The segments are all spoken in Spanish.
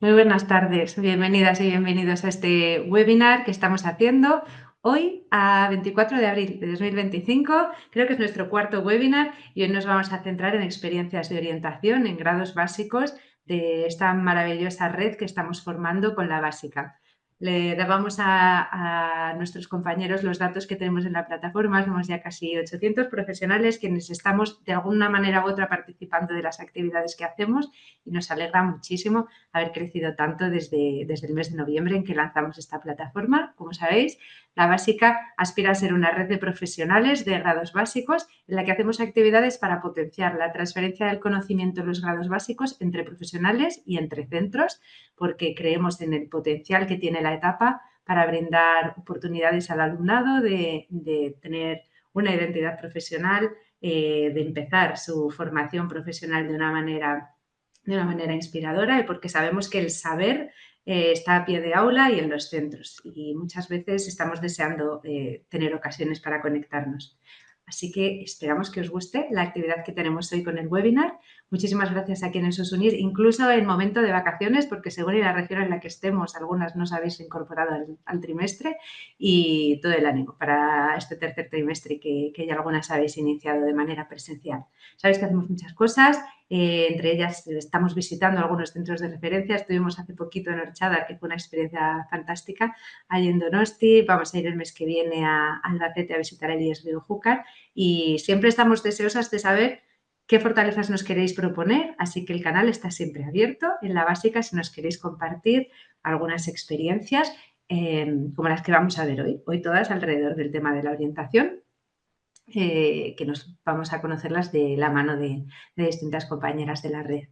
Muy buenas tardes, bienvenidas y bienvenidos a este webinar que estamos haciendo hoy a 24 de abril de 2025. Creo que es nuestro cuarto webinar y hoy nos vamos a centrar en experiencias de orientación en grados básicos de esta maravillosa red que estamos formando con la básica. Le dábamos a nuestros compañeros los datos que tenemos en la plataforma. Somos ya casi 800 profesionales quienes estamos de alguna manera u otra participando de las actividades que hacemos y nos alegra muchísimo haber crecido tanto desde el mes de noviembre en que lanzamos esta plataforma. Como sabéis, la básica aspira a ser una red de profesionales de grados básicos en la que hacemos actividades para potenciar la transferencia del conocimiento en los grados básicos entre profesionales y entre centros, porque creemos en el potencial que tiene la etapa para brindar oportunidades al alumnado de tener una identidad profesional, de empezar su formación profesional de una manera inspiradora y porque sabemos que el saber está a pie de aula y en los centros y muchas veces estamos deseando tener ocasiones para conectarnos. Así que esperamos que os guste la actividad que tenemos hoy con el webinar. Muchísimas gracias a quienes os unís, incluso en momento de vacaciones, porque según la región en la que estemos, algunas no os habéis incorporado al trimestre, y todo el ánimo para este tercer trimestre que ya algunas habéis iniciado de manera presencial. Sabéis que hacemos muchas cosas. Entre ellas estamos visitando algunos centros de referencia. Estuvimos hace poquito en Orchada, que fue una experiencia fantástica, allí en Donosti. Vamos a ir el mes que viene a Albacete a visitar el IES Júcar y siempre estamos deseosas de saber qué fortalezas nos queréis proponer, así que el canal está siempre abierto en la básica si nos queréis compartir algunas experiencias como las que vamos a ver hoy. Hoy todas alrededor del tema de la orientación, que nos vamos a conocerlas de la mano de distintas compañeras de la red.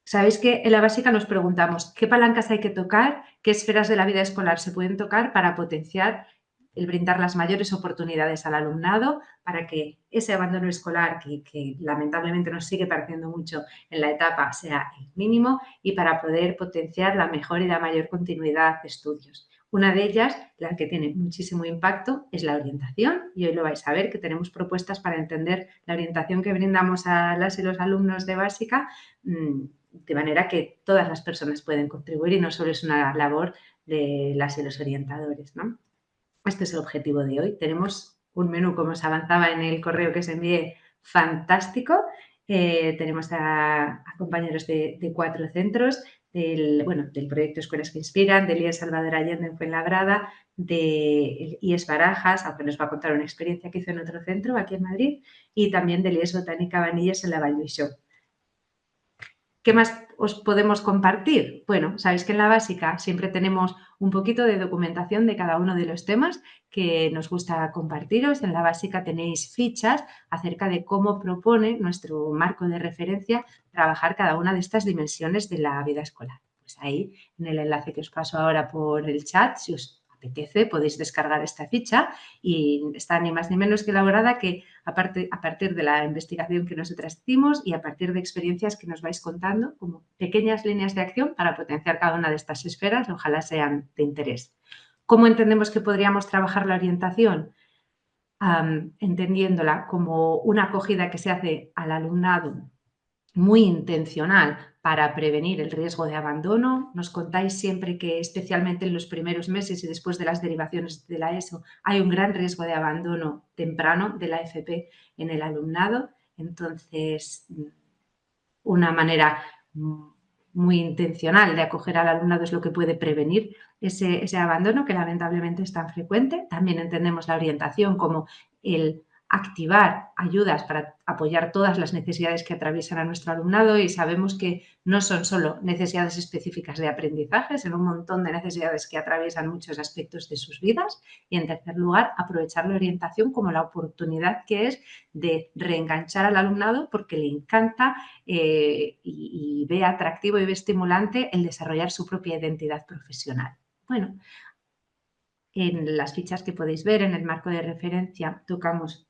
Sabéis que en la básica nos preguntamos qué palancas hay que tocar, qué esferas de la vida escolar se pueden tocar para potenciar el brindar las mayores oportunidades al alumnado para que ese abandono escolar que lamentablemente nos sigue pareciendo mucho en la etapa sea el mínimo y para poder potenciar la mejor y la mayor continuidad de estudios. Una de ellas, la que tiene muchísimo impacto, es la orientación y hoy lo vais a ver que tenemos propuestas para entender la orientación que brindamos a las y los alumnos de básica de manera que todas las personas pueden contribuir y no solo es una labor de las y los orientadores, ¿no? Este es el objetivo de hoy. Tenemos un menú, como os avanzaba en el correo que os envié, fantástico. Tenemos a compañeros de 4 centros, del proyecto Escuelas que Inspiran, del IES Salvador Allende en Fuenlabrada, del IES Barajas, aunque nos va a contar una experiencia que hizo en otro centro aquí en Madrid, y también del IES Botánica Vanillas en la Vall d'Uixó. ¿Qué más os podemos compartir? Bueno, sabéis que en la básica siempre tenemos un poquito de documentación de cada uno de los temas que nos gusta compartiros. En la básica tenéis fichas acerca de cómo propone nuestro marco de referencia trabajar cada una de estas dimensiones de la vida escolar. Pues ahí, en el enlace que os paso ahora por el chat, si os apetece, podéis descargar esta ficha y está ni más ni menos que elaborada que a partir de la investigación que nosotras hicimos y a partir de experiencias que nos vais contando como pequeñas líneas de acción para potenciar cada una de estas esferas, ojalá sean de interés. ¿Cómo entendemos que podríamos trabajar la orientación? Entendiéndola como una acogida que se hace al alumnado muy intencional para prevenir el riesgo de abandono. Nos contáis siempre que especialmente en los primeros meses y después de las derivaciones de la ESO hay un gran riesgo de abandono temprano de la FP en el alumnado. Entonces, una manera muy intencional de acoger al alumnado es lo que puede prevenir ese abandono que lamentablemente es tan frecuente. También entendemos la orientación como el activar ayudas para apoyar todas las necesidades que atraviesan a nuestro alumnado y sabemos que no son solo necesidades específicas de aprendizaje, sino un montón de necesidades que atraviesan muchos aspectos de sus vidas. Y en tercer lugar, aprovechar la orientación como la oportunidad que es de reenganchar al alumnado porque le encanta y ve atractivo y ve estimulante el desarrollar su propia identidad profesional. Bueno, en las fichas que podéis ver en el marco de referencia tocamos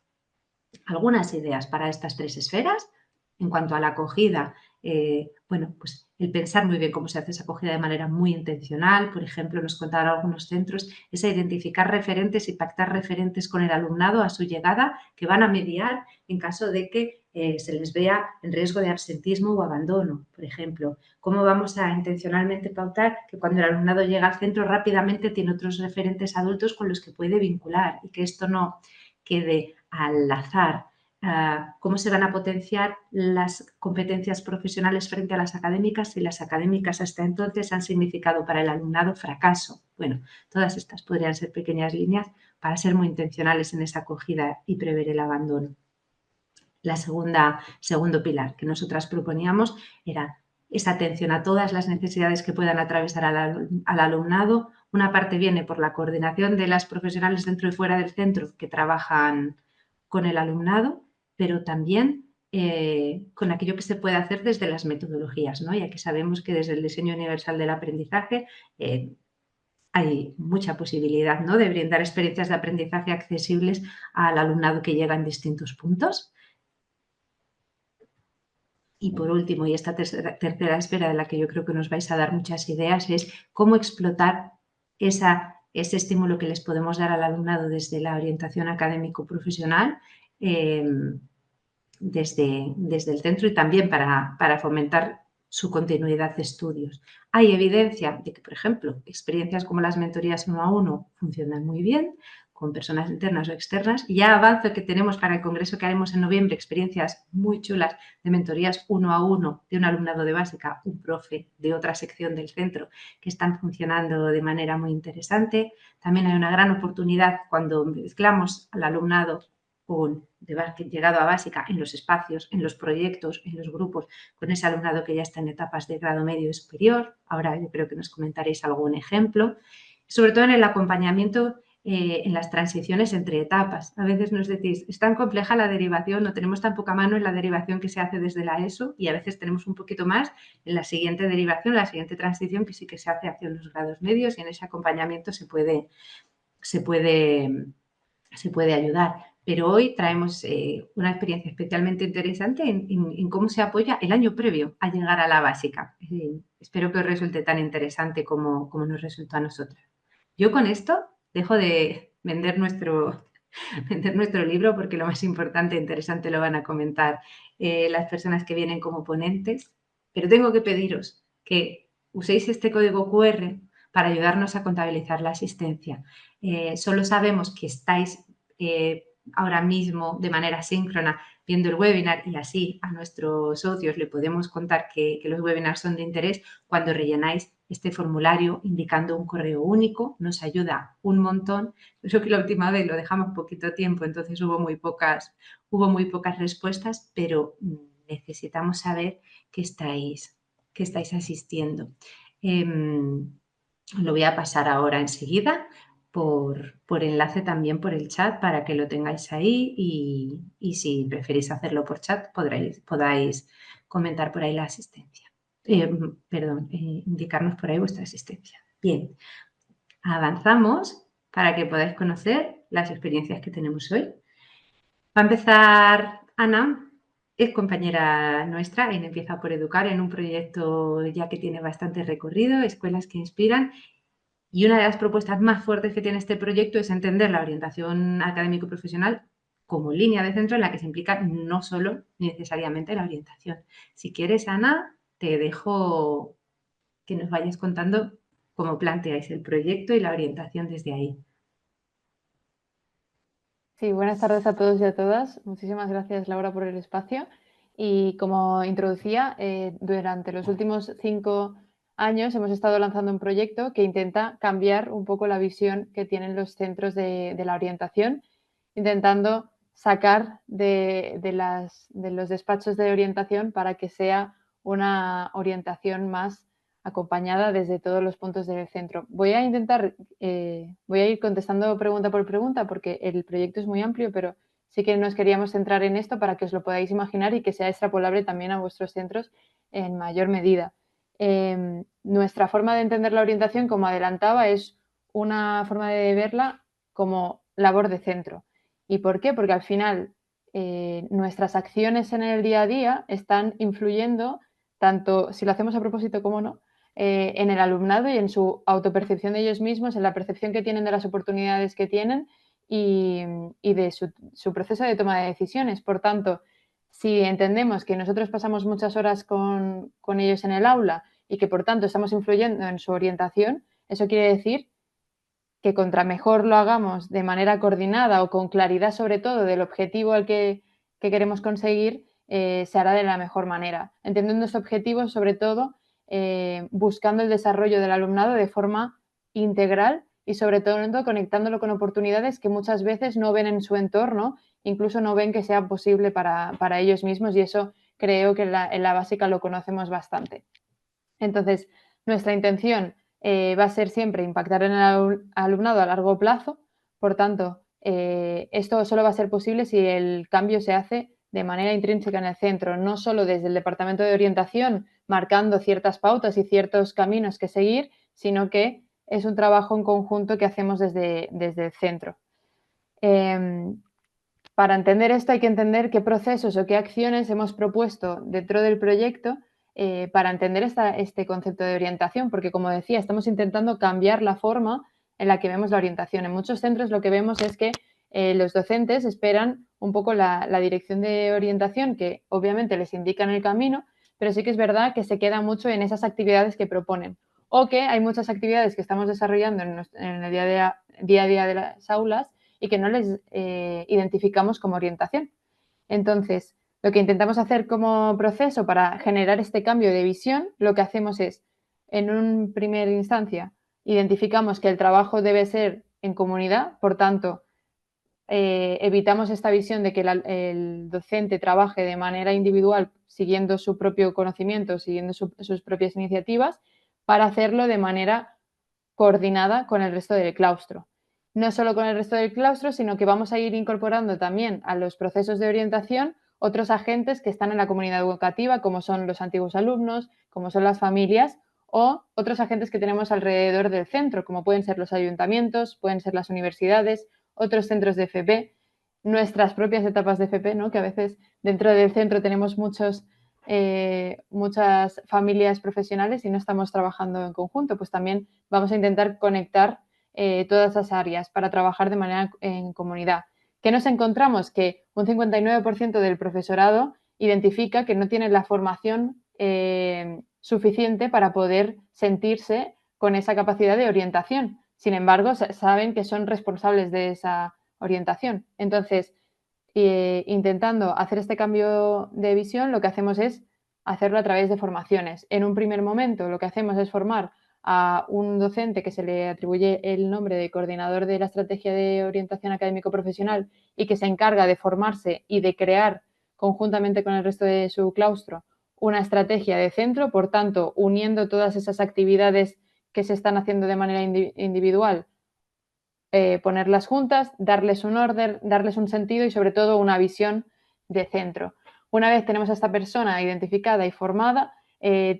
algunas ideas para estas 3 esferas. En cuanto a la acogida, pues el pensar muy bien cómo se hace esa acogida de manera muy intencional. Por ejemplo, nos contaban algunos centros, es identificar referentes y pactar referentes con el alumnado a su llegada que van a mediar en caso de que se les vea en riesgo de absentismo o abandono, por ejemplo. ¿Cómo vamos a intencionalmente pautar que cuando el alumnado llega al centro rápidamente tiene otros referentes adultos con los que puede vincular y que esto no quede al azar? ¿Cómo se van a potenciar las competencias profesionales frente a las académicas si las académicas hasta entonces han significado para el alumnado fracaso? Bueno, todas estas podrían ser pequeñas líneas para ser muy intencionales en esa acogida y prever el abandono. Segundo pilar que nosotras proponíamos era esa atención a todas las necesidades que puedan atravesar al alumnado. Una parte viene por la coordinación de las profesionales dentro y fuera del centro que trabajan con el alumnado, pero también con aquello que se puede hacer desde las metodologías, ¿no? Ya que sabemos que desde el diseño universal del aprendizaje hay mucha posibilidad, ¿no?, de brindar experiencias de aprendizaje accesibles al alumnado que llega en distintos puntos. Y por último, y esta tercera esfera de la que yo creo que nos vais a dar muchas ideas, es cómo explotar ese estímulo que les podemos dar al alumnado desde la orientación académico-profesional, desde el centro y también para fomentar su continuidad de estudios. Hay evidencia de que, por ejemplo, experiencias como las mentorías 1-a-1 funcionan muy bien con personas internas o externas. Ya avanzo que tenemos para el congreso que haremos en noviembre experiencias muy chulas de mentorías 1-a-1 de un alumnado de básica, un profe de otra sección del centro, que están funcionando de manera muy interesante. También hay una gran oportunidad cuando mezclamos al alumnado llegado a básica en los espacios, en los proyectos, en los grupos, con ese alumnado que ya está en etapas de grado medio y superior. Ahora yo creo que nos comentaréis algún ejemplo. Sobre todo en el acompañamiento en las transiciones entre etapas. A veces nos decís, es tan compleja la derivación, no tenemos tan poca mano en la derivación que se hace desde la ESO y a veces tenemos un poquito más en la siguiente derivación, la siguiente transición que sí que se hace hacia los grados medios y en ese acompañamiento se puede ayudar. Pero hoy traemos una experiencia especialmente interesante en cómo se apoya el año previo a llegar a la básica. Espero que os resulte tan interesante como nos resultó a nosotras. Yo con esto dejo de vender nuestro libro porque lo más importante e interesante lo van a comentar las personas que vienen como ponentes, pero tengo que pediros que uséis este código QR para ayudarnos a contabilizar la asistencia. Solo sabemos que estáis ahora mismo de manera síncrona viendo el webinar y así a nuestros socios le podemos contar que los webinars son de interés cuando rellenáis este formulario indicando un correo único. Nos ayuda un montón. Eso que la última vez lo dejamos poquito tiempo, entonces hubo muy pocas respuestas, pero necesitamos saber que estáis asistiendo. Lo voy a pasar ahora enseguida por enlace también por el chat para que lo tengáis ahí y si preferís hacerlo por chat podáis comentar por ahí la asistencia. Indicarnos por ahí vuestra asistencia. Bien, avanzamos para que podáis conocer las experiencias que tenemos hoy. Va a empezar Ana, es compañera nuestra en Empieza por Educar, en un proyecto ya que tiene bastante recorrido, Escuelas que Inspiran. Y una de las propuestas más fuertes que tiene este proyecto es entender la orientación académico-profesional como línea de centro en la que se implica no solo necesariamente la orientación. Si quieres, Ana, te dejo que nos vayas contando cómo planteáis el proyecto y la orientación desde ahí. Sí, buenas tardes a todos y a todas. Muchísimas gracias, Laura, por el espacio. Y como introducía, durante los últimos 5 años hemos estado lanzando un proyecto que intenta cambiar un poco la visión que tienen los centros de la orientación, intentando sacar de los despachos de orientación para que sea una orientación más acompañada desde todos los puntos del centro. Voy a ir contestando pregunta por pregunta porque el proyecto es muy amplio, pero sí que nos queríamos centrar en esto para que os lo podáis imaginar y que sea extrapolable también a vuestros centros en mayor medida. Nuestra forma de entender la orientación, como adelantaba, es una forma de verla como labor de centro. ¿Y por qué? Porque al final nuestras acciones en el día a día están influyendo, tanto si lo hacemos a propósito como no, en el alumnado y en su autopercepción de ellos mismos, en la percepción que tienen de las oportunidades que tienen y de su proceso de toma de decisiones. Por tanto, Si entendemos que nosotros pasamos muchas horas con ellos en el aula y que por tanto estamos influyendo en su orientación, eso quiere decir que contra mejor lo hagamos de manera coordinada o con claridad sobre todo del objetivo al que queremos conseguir, se hará de la mejor manera. Entendiendo este objetivo, sobre todo, buscando el desarrollo del alumnado de forma integral y sobre todo conectándolo con oportunidades que muchas veces no ven en su entorno, incluso no ven que sea posible para ellos mismos, y eso creo que en la básica lo conocemos bastante. Entonces, nuestra intención va a ser siempre impactar en el alumnado a largo plazo. Por tanto, esto solo va a ser posible si el cambio se hace de manera intrínseca en el centro, no solo desde el departamento de orientación marcando ciertas pautas y ciertos caminos que seguir, sino que es un trabajo en conjunto que hacemos desde el centro. Para entender esto hay que entender qué procesos o qué acciones hemos propuesto dentro del proyecto para entender este concepto de orientación, porque como decía, estamos intentando cambiar la forma en la que vemos la orientación. En muchos centros lo que vemos es que los docentes esperan un poco la dirección de orientación, que obviamente les indican el camino, pero sí que es verdad que se queda mucho en esas actividades que proponen, o que hay muchas actividades que estamos desarrollando en el día a día de las aulas y que no les identificamos como orientación. Entonces, lo que intentamos hacer como proceso para generar este cambio de visión, lo que hacemos es, en una primera instancia, identificamos que el trabajo debe ser en comunidad, por tanto, evitamos esta visión de que el docente trabaje de manera individual siguiendo su propio conocimiento, siguiendo sus propias iniciativas, para hacerlo de manera coordinada con el resto del claustro. No solo con el resto del claustro, sino que vamos a ir incorporando también a los procesos de orientación otros agentes que están en la comunidad educativa, como son los antiguos alumnos, como son las familias, o otros agentes que tenemos alrededor del centro, como pueden ser los ayuntamientos, pueden ser las universidades, otros centros de FP, nuestras propias etapas de FP, ¿no? Que a veces dentro del centro tenemos muchas familias profesionales y no estamos trabajando en conjunto, pues también vamos a intentar conectar todas esas áreas para trabajar de manera en comunidad. ¿Qué nos encontramos? Que un 59% del profesorado identifica que no tiene la formación suficiente para poder sentirse con esa capacidad de orientación. Sin embargo, saben que son responsables de esa orientación. Entonces, intentando hacer este cambio de visión, lo que hacemos es hacerlo a través de formaciones. En un primer momento, lo que hacemos es formar a un docente que se le atribuye el nombre de coordinador de la estrategia de orientación académico profesional y que se encarga de formarse y de crear conjuntamente con el resto de su claustro una estrategia de centro, por tanto, uniendo todas esas actividades que se están haciendo de manera individual, ponerlas juntas, darles un orden, darles un sentido y sobre todo una visión de centro. Una vez tenemos a esta persona identificada y formada,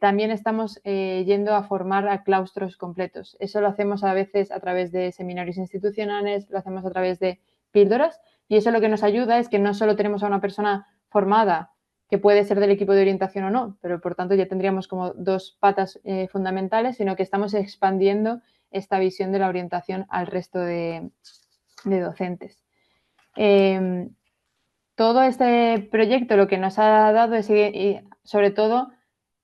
también estamos yendo a formar a claustros completos. Eso lo hacemos a veces a través de seminarios institucionales, lo hacemos a través de píldoras, y eso lo que nos ayuda es que no solo tenemos a una persona formada que puede ser del equipo de orientación o no, pero por tanto ya tendríamos como dos patas fundamentales, sino que estamos expandiendo esta visión de la orientación al resto de docentes. Todo este proyecto lo que nos ha dado es, sobre todo,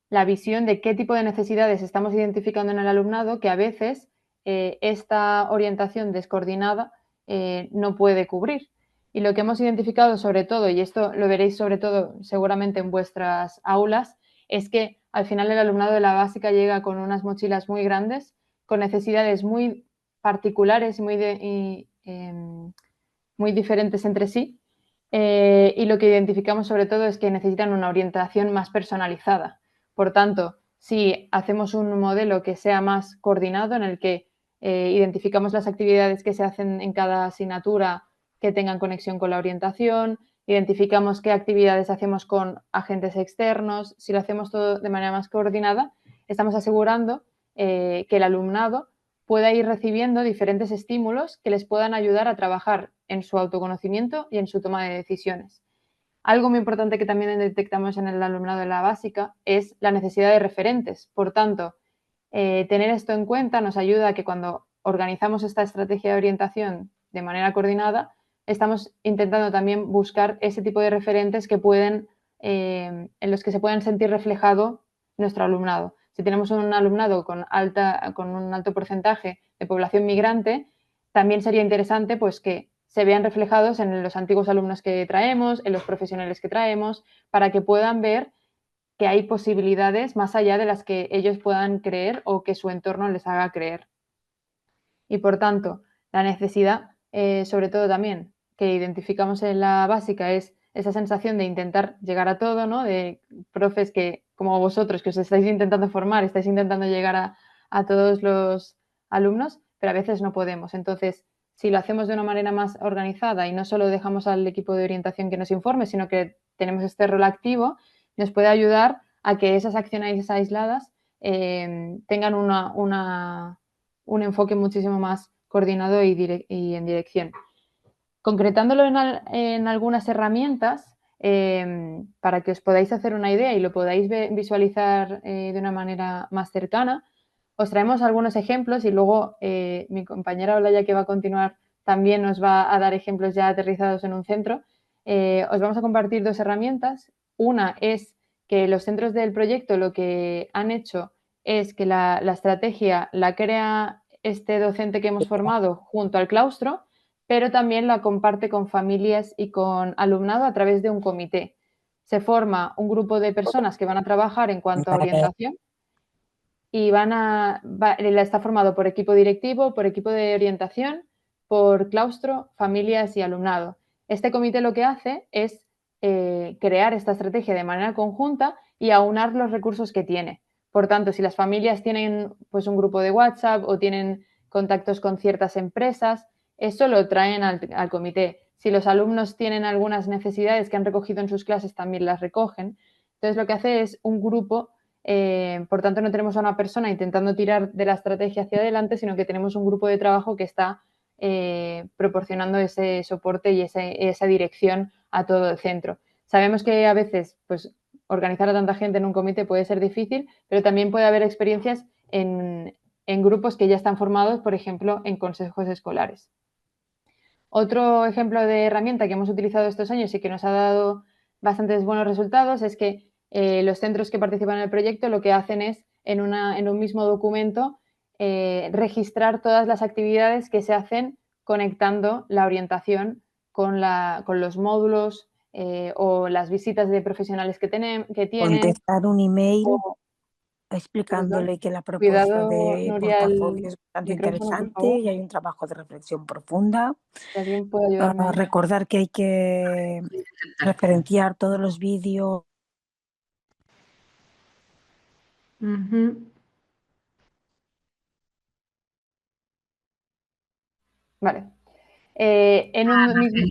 la visión de qué tipo de necesidades estamos identificando en el alumnado que a veces esta orientación descoordinada no puede cubrir. Y lo que hemos identificado sobre todo, y esto lo veréis sobre todo seguramente en vuestras aulas, es que al final el alumnado de la básica llega con unas mochilas muy grandes, con necesidades muy particulares y muy diferentes entre sí. Y lo que identificamos sobre todo es que necesitan una orientación más personalizada. Por tanto, si hacemos un modelo que sea más coordinado, en el que identificamos las actividades que se hacen en cada asignatura que tengan conexión con la orientación, identificamos qué actividades hacemos con agentes externos, si lo hacemos todo de manera más coordinada, estamos asegurando que el alumnado pueda ir recibiendo diferentes estímulos que les puedan ayudar a trabajar en su autoconocimiento y en su toma de decisiones. Algo muy importante que también detectamos en el alumnado de la básica es la necesidad de referentes. Por tanto, tener esto en cuenta nos ayuda a que cuando organizamos esta estrategia de orientación de manera coordinada, estamos intentando también buscar ese tipo de referentes que pueden en los que se puedan sentir reflejado nuestro alumnado. Si tenemos un alumnado con un alto porcentaje de población migrante, también sería interesante pues, que se vean reflejados en los antiguos alumnos que traemos, en los profesionales que traemos, para que puedan ver que hay posibilidades más allá de las que ellos puedan creer o que su entorno les haga creer. Y por tanto, la necesidad, sobre todo también, que identificamos en la básica es esa sensación de intentar llegar a todo, ¿no? De profes que, como vosotros, que os estáis intentando formar, estáis intentando llegar a todos los alumnos, pero a veces no podemos. Entonces, si lo hacemos de una manera más organizada y no solo dejamos al equipo de orientación que nos informe, sino que tenemos este rol activo, nos puede ayudar a que esas acciones aisladas tengan un enfoque muchísimo más coordinado y en dirección. Concretándolo en algunas herramientas, para que os podáis hacer una idea y lo podáis visualizar de una manera más cercana, os traemos algunos ejemplos y luego mi compañera Olaya, que va a continuar, también nos va a dar ejemplos ya aterrizados en un centro. Os vamos a compartir dos herramientas. Una es que los centros del proyecto lo que han hecho es que la estrategia la crea este docente que hemos formado junto al claustro, pero también la comparte con familias y con alumnado a través de un comité. Se forma un grupo de personas que van a trabajar en cuanto a orientación y está formado por equipo directivo, por equipo de orientación, por claustro, familias y alumnado. Este comité lo que hace es crear esta estrategia de manera conjunta y aunar los recursos que tiene. Por tanto, si las familias tienen pues, un grupo de WhatsApp o tienen contactos con ciertas empresas, eso lo traen al comité. Si los alumnos tienen algunas necesidades que han recogido en sus clases, también las recogen. Entonces, lo que hace es un grupo. Por tanto, no tenemos a una persona intentando tirar de la estrategia hacia adelante, sino que tenemos un grupo de trabajo que está proporcionando ese soporte y esa dirección a todo el centro. Sabemos que a veces pues, organizar a tanta gente en un comité puede ser difícil, pero también puede haber experiencias en grupos que ya están formados, por ejemplo, en consejos escolares. Otro ejemplo de herramienta que hemos utilizado estos años y que nos ha dado bastantes buenos resultados es que los centros que participan en el proyecto lo que hacen es, en un mismo documento, registrar todas las actividades que se hacen conectando la orientación con los módulos o las visitas de profesionales que tienen. Contestar un email O, explicándole que la propuesta cuidado, de Nuria, portafolio el es bastante micrófono, por interesante favor. y hay un trabajo de reflexión profunda. Si alguien puede ayudarme. Recordar que hay que referenciar todos los vídeos. Vale. En un mismo...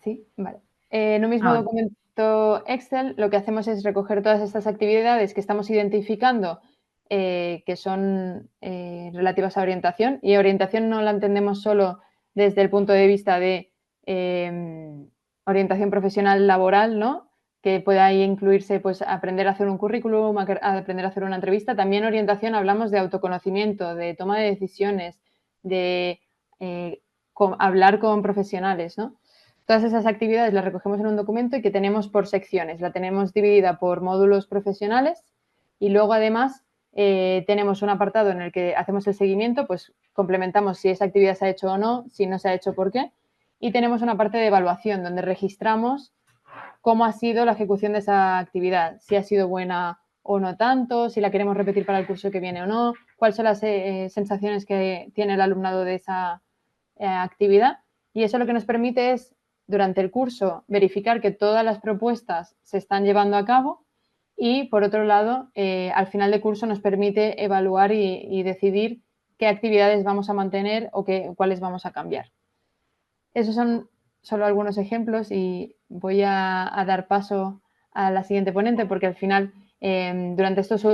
Sí, vale. En un mismo documento Excel lo que hacemos es recoger todas estas actividades que estamos identificando que son relativas a orientación, y orientación no la entendemos solo desde el punto de vista de orientación profesional laboral, ¿no? Que pueda ahí incluirse pues aprender a hacer un currículum, aprender a hacer una entrevista. También orientación hablamos de autoconocimiento, de toma de decisiones, de hablar con profesionales, ¿no? Todas esas actividades las recogemos en un documento y que tenemos por secciones. La tenemos dividida por módulos profesionales y luego además tenemos un apartado en el que hacemos el seguimiento, pues complementamos si esa actividad se ha hecho o no, si no se ha hecho, por qué. Y tenemos una parte de evaluación donde registramos cómo ha sido la ejecución de esa actividad, si ha sido buena o no tanto, si la queremos repetir para el curso que viene o no, cuáles son las sensaciones que tiene el alumnado de esa actividad. Y eso lo que nos permite es, durante el curso, verificar que todas las propuestas se están llevando a cabo y, por otro lado, al final del curso nos permite evaluar y decidir qué actividades vamos a mantener o cuáles vamos a cambiar. Esos son solo algunos ejemplos y voy a dar paso a la siguiente ponente porque al final, durante estos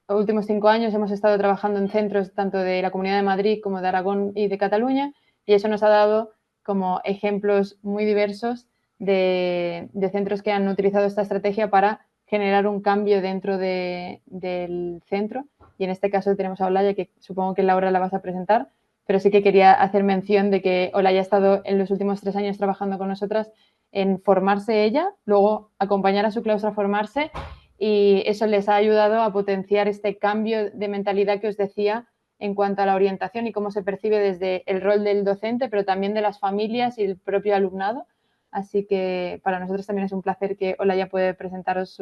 últimos 5 años hemos estado trabajando en centros tanto de la Comunidad de Madrid como de Aragón y de Cataluña, y eso nos ha dado como ejemplos muy diversos de centros que han utilizado esta estrategia para generar un cambio dentro del centro. Y en este caso tenemos a Olaya, que supongo que Laura la vas a presentar, pero sí que quería hacer mención de que Olaya ha estado en los últimos 3 años trabajando con nosotras en formarse ella, luego acompañar a su claustro a formarse, y eso les ha ayudado a potenciar este cambio de mentalidad que os decía en cuanto a la orientación y cómo se percibe desde el rol del docente, pero también de las familias y el propio alumnado. Así que para nosotros también es un placer que Olaya puede presentaros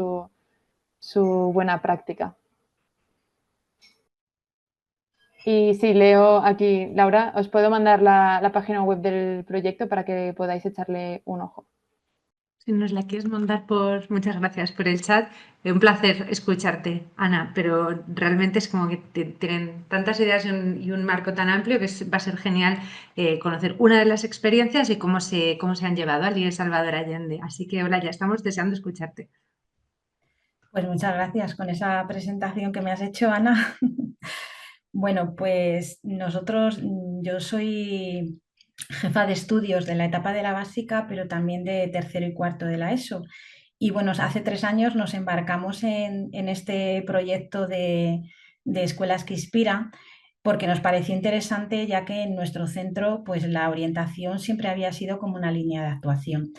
su buena práctica. Y sí, leo aquí, Laura, os puedo mandar la página web del proyecto para que podáis echarle un ojo. Si nos la quieres mandar por... Muchas gracias por el chat. Un placer escucharte, Ana, pero realmente es como que tienen tantas ideas y un marco tan amplio que va a ser genial conocer una de las experiencias y cómo se han llevado al IES Salvador Allende. Así que, hola, ya estamos deseando escucharte. Pues muchas gracias con esa presentación que me has hecho, Ana. Bueno, pues nosotros, yo soy jefa de estudios de la etapa de la básica, pero también de tercero y cuarto de la ESO. Y bueno, hace 3 años nos embarcamos en este proyecto de Escuelas que Inspiran, porque nos pareció interesante, ya que en nuestro centro, pues la orientación siempre había sido como una línea de actuación.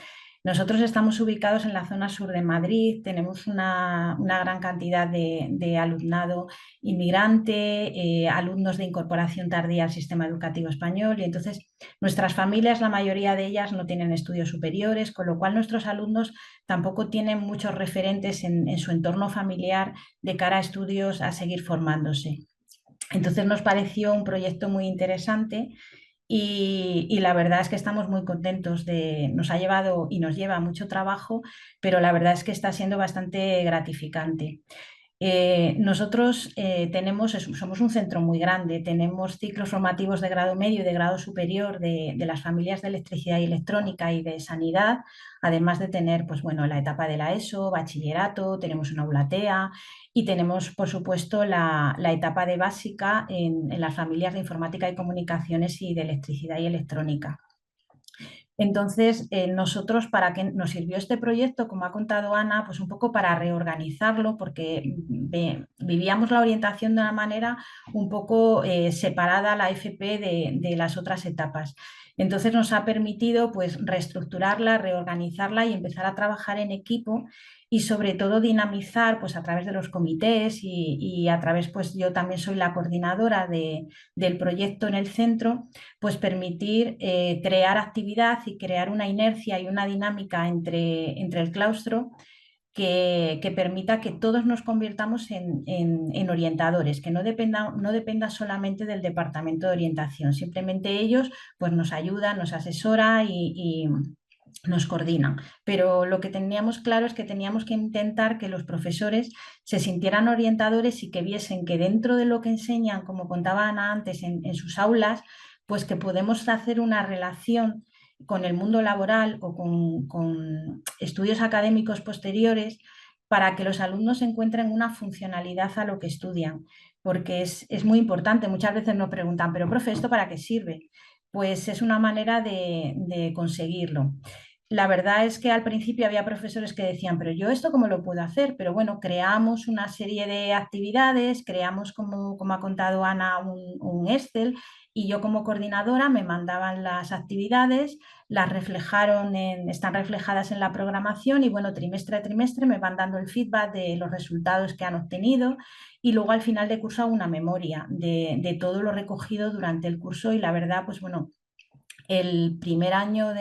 Nosotros estamos ubicados en la zona sur de Madrid, tenemos una gran cantidad de alumnado inmigrante, alumnos de incorporación tardía al sistema educativo español, y entonces nuestras familias, la mayoría de ellas no tienen estudios superiores, con lo cual nuestros alumnos tampoco tienen muchos referentes en su entorno familiar de cara a estudios, a seguir formándose. Entonces nos pareció un proyecto muy interesante y la verdad es que estamos muy contentos nos ha llevado y nos lleva mucho trabajo, pero la verdad es que está siendo bastante gratificante. Nosotros somos un centro muy grande, tenemos ciclos formativos de grado medio y de grado superior de las familias de electricidad y electrónica y de sanidad, además de tener pues, bueno, la etapa de la ESO, bachillerato, tenemos una aulatea y tenemos, por supuesto, la etapa de básica en las familias de informática y comunicaciones y de electricidad y electrónica. Entonces, nosotros, ¿para qué nos sirvió este proyecto? Como ha contado Ana, pues un poco para reorganizarlo, porque vivíamos la orientación de una manera un poco separada la FP de las otras etapas. Entonces nos ha permitido pues reestructurarla, reorganizarla y empezar a trabajar en equipo y sobre todo dinamizar pues a través de los comités y a través, pues yo también soy la coordinadora del proyecto en el centro, pues permitir crear actividad y crear una inercia y una dinámica entre el claustro que permita que todos nos convirtamos en orientadores, que no dependa solamente del departamento de orientación, simplemente ellos pues nos ayudan, nos asesoran y nos coordinan. Pero lo que teníamos claro es que teníamos que intentar que los profesores se sintieran orientadores y que viesen que dentro de lo que enseñan, como contaba Ana antes, en sus aulas, pues que podemos hacer una relación con el mundo laboral o con estudios académicos posteriores para que los alumnos encuentren una funcionalidad a lo que estudian, porque es muy importante. Muchas veces nos preguntan, pero profe, ¿esto para qué sirve? Pues es una manera de conseguirlo. La verdad es que al principio había profesores que decían, pero yo esto cómo lo puedo hacer, pero bueno, creamos una serie de actividades, creamos, como ha contado Ana, un Excel, y yo como coordinadora me mandaban las actividades, están reflejadas en la programación y bueno, trimestre a trimestre me van dando el feedback de los resultados que han obtenido y luego al final de curso hago una memoria de todo lo recogido durante el curso y la verdad, pues bueno, el primer año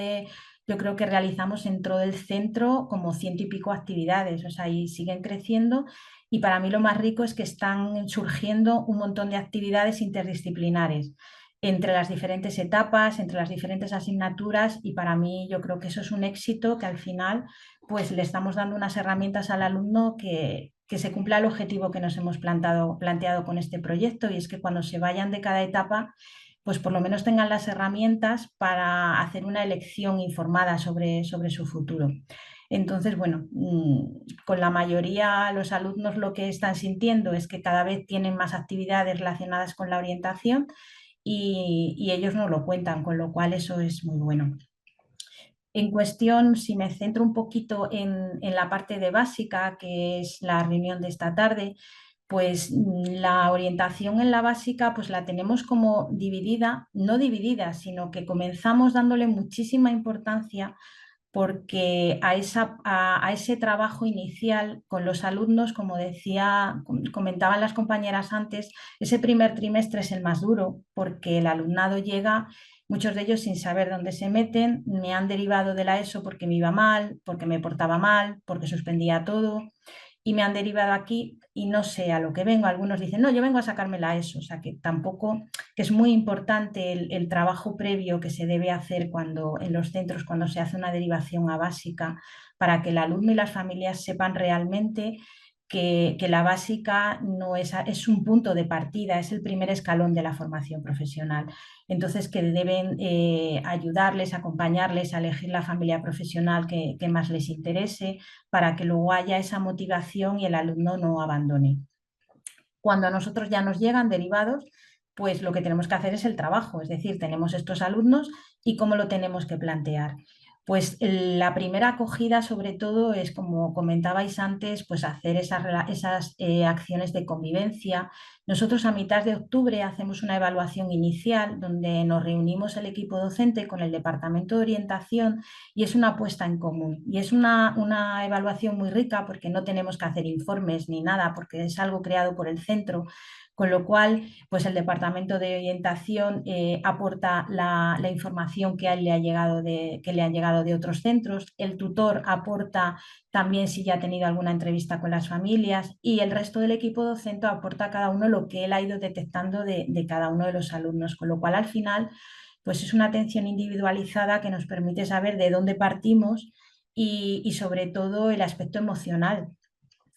yo creo que realizamos dentro del centro como 100 y pico actividades, o sea, y siguen creciendo. Y para mí lo más rico es que están surgiendo un montón de actividades interdisciplinares entre las diferentes etapas, entre las diferentes asignaturas, y para mí yo creo que eso es un éxito que al final pues le estamos dando unas herramientas al alumno que se cumpla el objetivo que nos hemos planteado con este proyecto, y es que cuando se vayan de cada etapa pues por lo menos tengan las herramientas para hacer una elección informada sobre su futuro. Entonces, bueno, con la mayoría los alumnos lo que están sintiendo es que cada vez tienen más actividades relacionadas con la orientación y ellos nos lo cuentan, con lo cual eso es muy bueno. En cuestión, si me centro un poquito en la parte de básica, que es la reunión de esta tarde, pues la orientación en la básica pues la tenemos como dividida, no dividida, sino que comenzamos dándole muchísima importancia porque a ese trabajo inicial con los alumnos, como comentaban las compañeras antes, ese primer trimestre es el más duro, porque el alumnado llega, muchos de ellos sin saber dónde se meten, me han derivado de la ESO porque me iba mal, porque me portaba mal, porque suspendía todo, y me han derivado aquí y no sé a lo que vengo. Algunos dicen, no, yo vengo a sacarme la ESO, o sea que tampoco, que es muy importante el trabajo previo que se debe hacer en los centros, cuando se hace una derivación a básica, para que el alumno y las familias sepan realmente que la básica no es un punto de partida, es el primer escalón de la formación profesional. Entonces, que deben ayudarles, acompañarles a elegir la familia profesional que más les interese, para que luego haya esa motivación y el alumno no abandone. Cuando a nosotros ya nos llegan derivados, pues lo que tenemos que hacer es el trabajo, es decir, tenemos estos alumnos y cómo lo tenemos que plantear. Pues la primera acogida, sobre todo, es, como comentabais antes, pues hacer esas acciones de convivencia. Nosotros a mitad de octubre hacemos una evaluación inicial donde nos reunimos el equipo docente con el departamento de orientación y es una puesta en común. Y es una evaluación muy rica porque no tenemos que hacer informes ni nada, porque es algo creado por el centro, con lo cual pues el departamento de orientación aporta la información que a él le ha llegado que le han llegado de otros centros, el tutor aporta también si ya ha tenido alguna entrevista con las familias y el resto del equipo docente aporta a cada uno lo que él ha ido detectando de cada uno de los alumnos, con lo cual al final pues es una atención individualizada que nos permite saber de dónde partimos y sobre todo el aspecto emocional,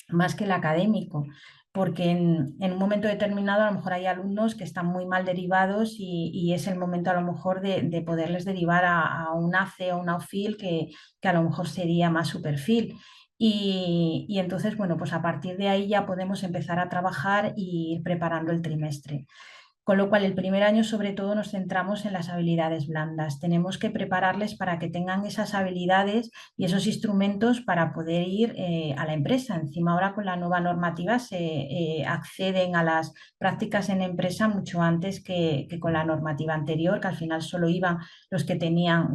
más que el académico, porque en un momento determinado a lo mejor hay alumnos que están muy mal derivados y es el momento a lo mejor de poderles derivar a un ACE o una OFIL que a lo mejor sería más su perfil. Y entonces, bueno, pues a partir de ahí ya podemos empezar a trabajar y ir preparando el trimestre. Con lo cual, el primer año sobre todo nos centramos en las habilidades blandas. Tenemos que prepararles para que tengan esas habilidades y esos instrumentos para poder ir a la empresa. Encima ahora con la nueva normativa se acceden a las prácticas en empresa mucho antes que con la normativa anterior, que al final solo iban los que tenían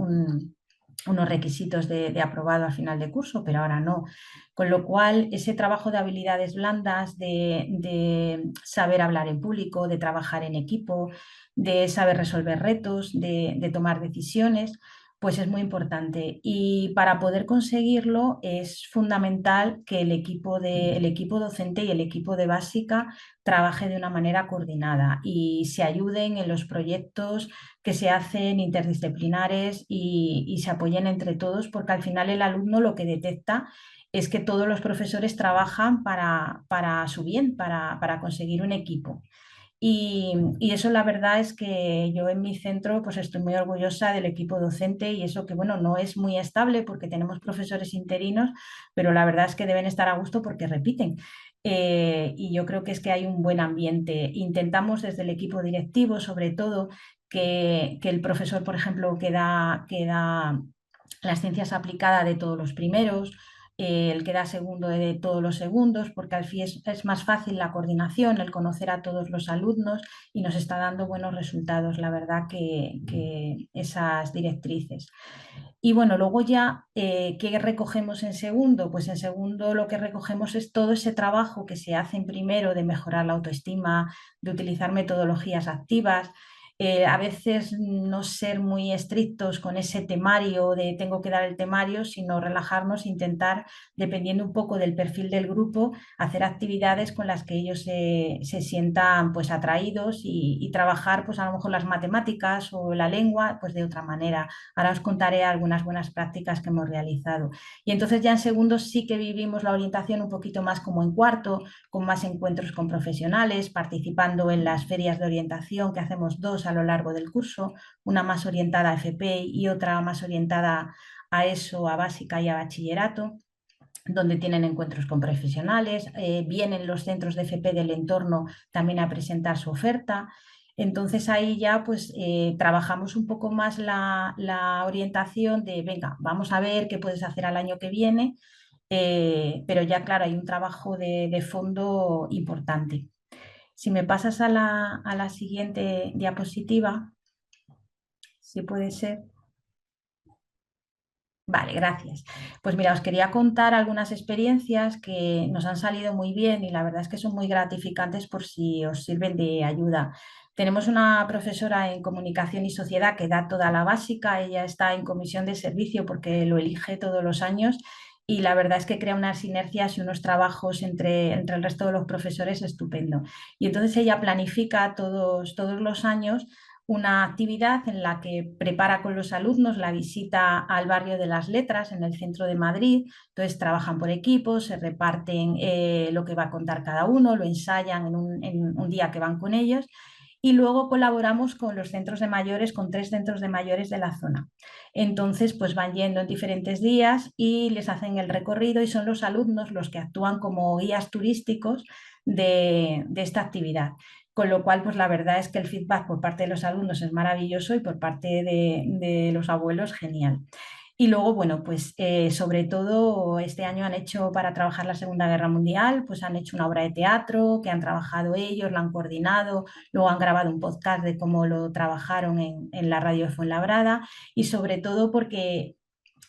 unos requisitos de aprobado al final de curso, pero ahora no. Con lo cual, ese trabajo de habilidades blandas, de saber hablar en público, de trabajar en equipo, de saber resolver retos, de tomar decisiones, pues es muy importante. Y para poder conseguirlo es fundamental que el equipo docente y el equipo de básica trabaje de una manera coordinada y se ayuden en los proyectos que se hacen interdisciplinares y se apoyen entre todos, porque al final el alumno lo que detecta es que todos los profesores trabajan para su bien, para conseguir un equipo. Y eso la verdad es que yo en mi centro pues estoy muy orgullosa del equipo docente y eso que bueno, no es muy estable porque tenemos profesores interinos, pero la verdad es que deben estar a gusto porque repiten. Y yo creo que es que hay un buen ambiente. Intentamos desde el equipo directivo, sobre todo, que el profesor, por ejemplo, que da las ciencias aplicadas de todos los primeros, el que da segundo de todos los segundos, porque al fin es más fácil la coordinación, el conocer a todos los alumnos y nos está dando buenos resultados, la verdad, que esas directrices. Y bueno, luego ya, ¿qué recogemos en segundo? Pues en segundo lo que recogemos es todo ese trabajo que se hace en primero de mejorar la autoestima, de utilizar metodologías activas, a veces no ser muy estrictos con ese temario de tengo que dar el temario, sino relajarnos, intentar, dependiendo un poco del perfil del grupo, hacer actividades con las que ellos se sientan pues atraídos y trabajar pues a lo mejor las matemáticas o la lengua pues de otra manera. Ahora os contaré algunas buenas prácticas que hemos realizado. Y entonces ya en segundo sí que vivimos la orientación un poquito más como en cuarto, con más encuentros con profesionales, participando en las ferias de orientación, que hacemos dos a lo largo del curso, una más orientada a FP y otra más orientada a ESO, a básica y a bachillerato, donde tienen encuentros con profesionales, vienen los centros de FP del entorno también a presentar su oferta. Entonces ahí ya pues trabajamos un poco más la orientación de, venga, vamos a ver qué puedes hacer al año que viene, pero ya claro, hay un trabajo de fondo importante. Si me pasas a la siguiente diapositiva, si puede ser. Vale, gracias. Pues mira, os quería contar algunas experiencias que nos han salido muy bien y la verdad es que son muy gratificantes por si os sirven de ayuda. Tenemos una profesora en comunicación y sociedad que da toda la básica, ella está en comisión de servicio porque lo elige todos los años y la verdad es que crea unas sinergias y unos trabajos entre el resto de los profesores estupendo. Y entonces ella planifica todos los años una actividad en la que prepara con los alumnos la visita al barrio de las Letras en el centro de Madrid. Entonces trabajan por equipos, se reparten lo que va a contar cada uno, lo ensayan en un día que van con ellos y luego colaboramos con los centros de mayores, con 3 centros de mayores de la zona. Entonces, pues van yendo en diferentes días y les hacen el recorrido y son los alumnos los que actúan como guías turísticos de esta actividad. Con lo cual, pues la verdad es que el feedback por parte de los alumnos es maravilloso y por parte de los abuelos genial. Y luego, bueno, pues sobre todo este año han hecho para trabajar la Segunda Guerra Mundial, pues han hecho una obra de teatro que han trabajado ellos, la han coordinado, luego han grabado un podcast de cómo lo trabajaron en la radio de Fuenlabrada y sobre todo porque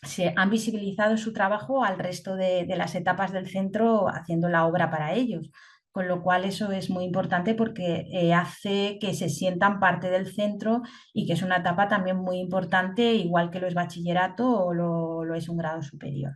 se han visibilizado su trabajo al resto de las etapas del centro haciendo la obra para ellos. Con lo cual eso es muy importante porque hace que se sientan parte del centro y que es una etapa también muy importante, igual que lo es bachillerato o lo es un grado superior.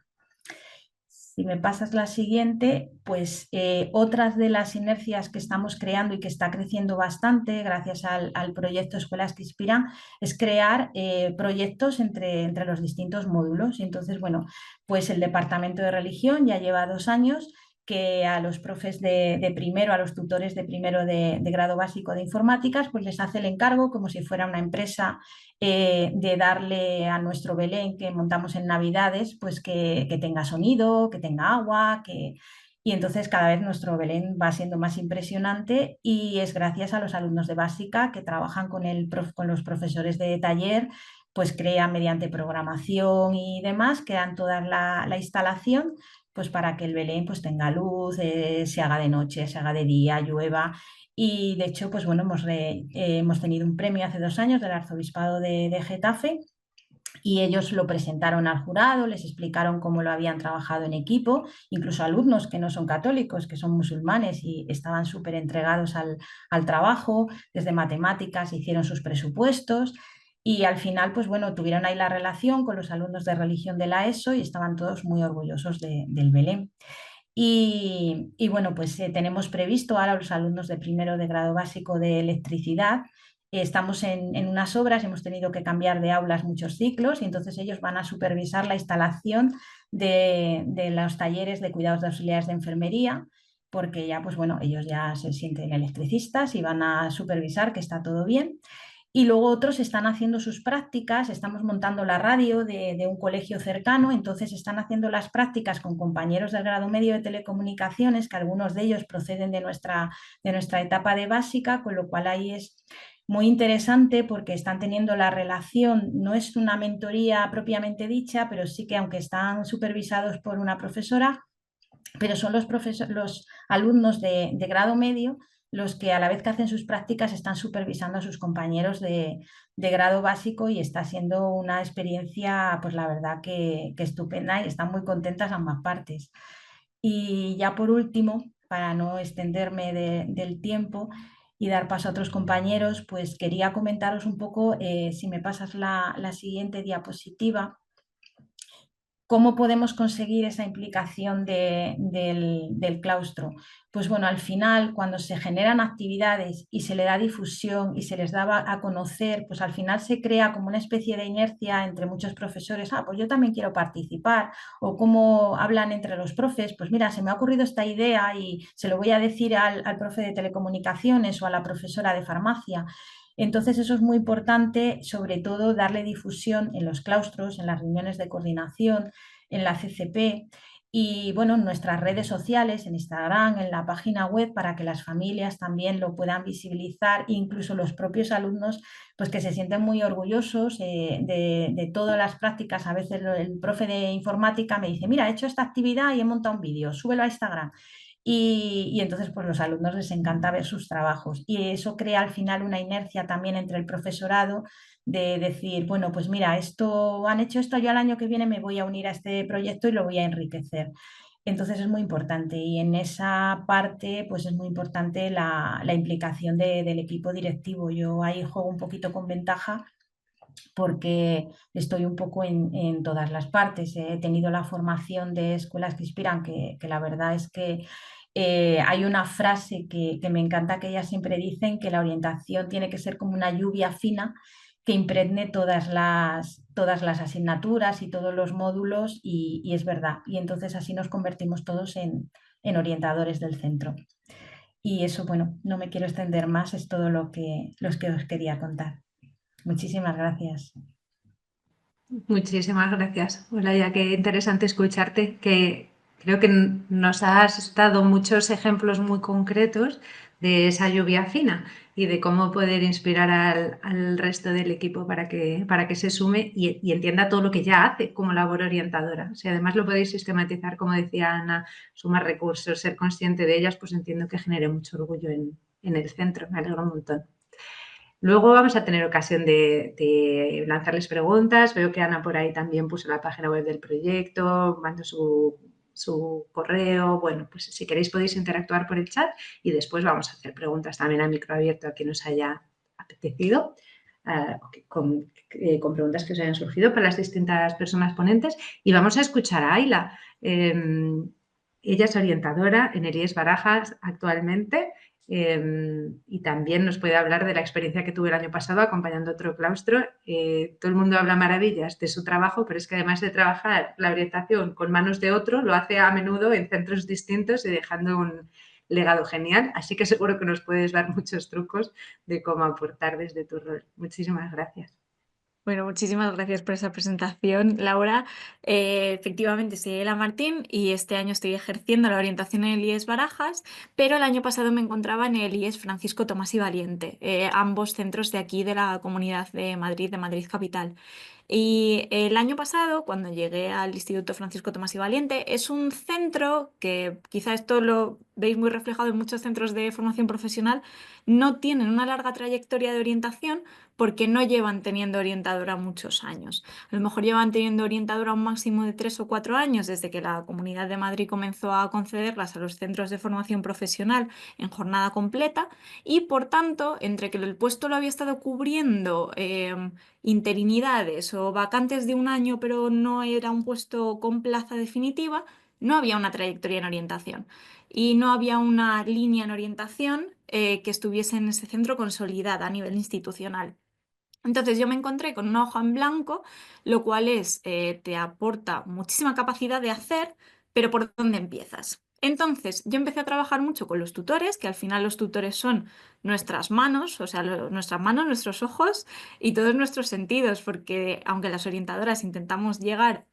Si me pasas la siguiente, pues otras de las sinergias que estamos creando y que está creciendo bastante gracias al proyecto Escuelas que Inspiran es crear proyectos entre los distintos módulos. Y entonces, bueno, pues el Departamento de Religión ya lleva 2 años que a los profes de primero, a los tutores de primero de grado básico de informáticas, pues les hace el encargo como si fuera una empresa de darle a nuestro Belén que montamos en Navidades, pues que tenga sonido, que tenga agua, y entonces cada vez nuestro Belén va siendo más impresionante y es gracias a los alumnos de básica que trabajan con los profesores de taller, pues crean mediante programación y demás, crean toda la instalación pues para que el Belén pues tenga luz, se haga de noche, se haga de día, llueva. Y de hecho, pues bueno, hemos tenido un premio hace 2 años del Arzobispado de Getafe y ellos lo presentaron al jurado, les explicaron cómo lo habían trabajado en equipo, incluso alumnos que no son católicos, que son musulmanes y estaban súper entregados al trabajo, desde matemáticas hicieron sus presupuestos y al final, pues bueno, tuvieron ahí la relación con los alumnos de religión de la ESO y estaban todos muy orgullosos del Belén. Y bueno, pues tenemos previsto ahora los alumnos de primero de grado básico de electricidad. Estamos en unas obras, hemos tenido que cambiar de aulas muchos ciclos y entonces ellos van a supervisar la instalación de los talleres de cuidados de auxiliares de enfermería, porque ya, pues bueno, ellos ya se sienten electricistas y van a supervisar que está todo bien. Y luego otros están haciendo sus prácticas, estamos montando la radio de un colegio cercano, entonces están haciendo las prácticas con compañeros del grado medio de telecomunicaciones, que algunos de ellos proceden de nuestra etapa de básica, con lo cual ahí es muy interesante porque están teniendo la relación, no es una mentoría propiamente dicha, pero sí que aunque están supervisados por una profesora, pero son los alumnos de grado medio los que a la vez que hacen sus prácticas están supervisando a sus compañeros de grado básico y está siendo una experiencia, pues la verdad que estupenda y están muy contentas ambas partes. Y ya por último, para no extenderme del tiempo y dar paso a otros compañeros, pues quería comentaros un poco, si me pasas la siguiente diapositiva, ¿cómo podemos conseguir esa implicación del claustro? Pues bueno, al final, cuando se generan actividades y se le da difusión y se les da a conocer, pues al final se crea como una especie de inercia entre muchos profesores. Ah, pues yo también quiero participar. O cómo hablan entre los profes, pues mira, se me ha ocurrido esta idea y se lo voy a decir al profe de telecomunicaciones o a la profesora de farmacia. Entonces eso es muy importante, sobre todo darle difusión en los claustros, en las reuniones de coordinación, en la CCP y bueno, en nuestras redes sociales, en Instagram, en la página web, para que las familias también lo puedan visibilizar, incluso los propios alumnos, pues que se sienten muy orgullosos de todas las prácticas. A veces el profe de informática me dice, mira, he hecho esta actividad y he montado un vídeo, súbelo a Instagram. y entonces pues los alumnos les encanta ver sus trabajos y eso crea al final una inercia también entre el profesorado de decir, bueno, pues mira, esto han hecho esto, yo al año que viene me voy a unir a este proyecto y lo voy a enriquecer. Entonces es muy importante y en esa parte pues es muy importante la implicación del equipo directivo. Yo ahí juego un poquito con ventaja porque estoy un poco en todas las partes. He tenido la formación de Escuelas que Inspiran, que la verdad es que hay una frase que me encanta que ellas siempre dicen, que la orientación tiene que ser como una lluvia fina que impregne todas las asignaturas y todos los módulos y es verdad. Y entonces así nos convertimos todos en orientadores del centro. Y eso, bueno, no me quiero extender más, es todo los que os quería contar. Muchísimas gracias. Muchísimas gracias. Hola, ya qué interesante escucharte, que creo que nos has dado muchos ejemplos muy concretos de esa lluvia fina y de cómo poder inspirar al resto del equipo para que se sume y entienda todo lo que ya hace como labor orientadora. Si además lo podéis sistematizar, como decía Ana, sumar recursos, ser consciente de ellas, pues entiendo que genere mucho orgullo en el centro. Me alegro un montón. Luego vamos a tener ocasión de lanzarles preguntas. Veo que Ana por ahí también puso la página web del proyecto, mandó su correo. Bueno, pues si queréis podéis interactuar por el chat y después vamos a hacer preguntas también a micro abierto a quien nos haya apetecido, con preguntas que os hayan surgido para las distintas personas ponentes. Y vamos a escuchar a Ayla. Ella es orientadora en el IES Barajas actualmente. Y también nos puede hablar de la experiencia que tuve el año pasado acompañando otro claustro. Todo el mundo habla maravillas de su trabajo, pero es que además de trabajar la orientación con manos de otro, lo hace a menudo en centros distintos y dejando un legado genial. Así que seguro que nos puedes dar muchos trucos de cómo aportar desde tu rol. Muchísimas gracias. Bueno, muchísimas gracias por esa presentación, Laura. Efectivamente, soy Ela Martín y este año estoy ejerciendo la orientación en el IES Barajas, pero el año pasado me encontraba en el IES Francisco Tomás y Valiente, ambos centros de aquí de la Comunidad de Madrid Capital. Y el año pasado, cuando llegué al Instituto Francisco Tomás y Valiente, es un centro que quizá esto lo veis muy reflejado en muchos centros de formación profesional, no tienen una larga trayectoria de orientación porque no llevan teniendo orientadora muchos años. A lo mejor llevan teniendo orientadora un máximo de 3 o 4 años desde que la Comunidad de Madrid comenzó a concederlas a los centros de formación profesional en jornada completa y por tanto, entre que el puesto lo había estado cubriendo interinidades o vacantes de un año, pero no era un puesto con plaza definitiva, no había una trayectoria en orientación y no había una línea en orientación que estuviese en ese centro consolidada a nivel institucional. Entonces yo me encontré con una hoja en blanco, lo cual te aporta muchísima capacidad de hacer, pero ¿por dónde empiezas? Entonces yo empecé a trabajar mucho con los tutores, que al final los tutores son nuestras manos, o sea, nuestras manos, nuestros ojos y todos nuestros sentidos, porque aunque las orientadoras intentamos llegar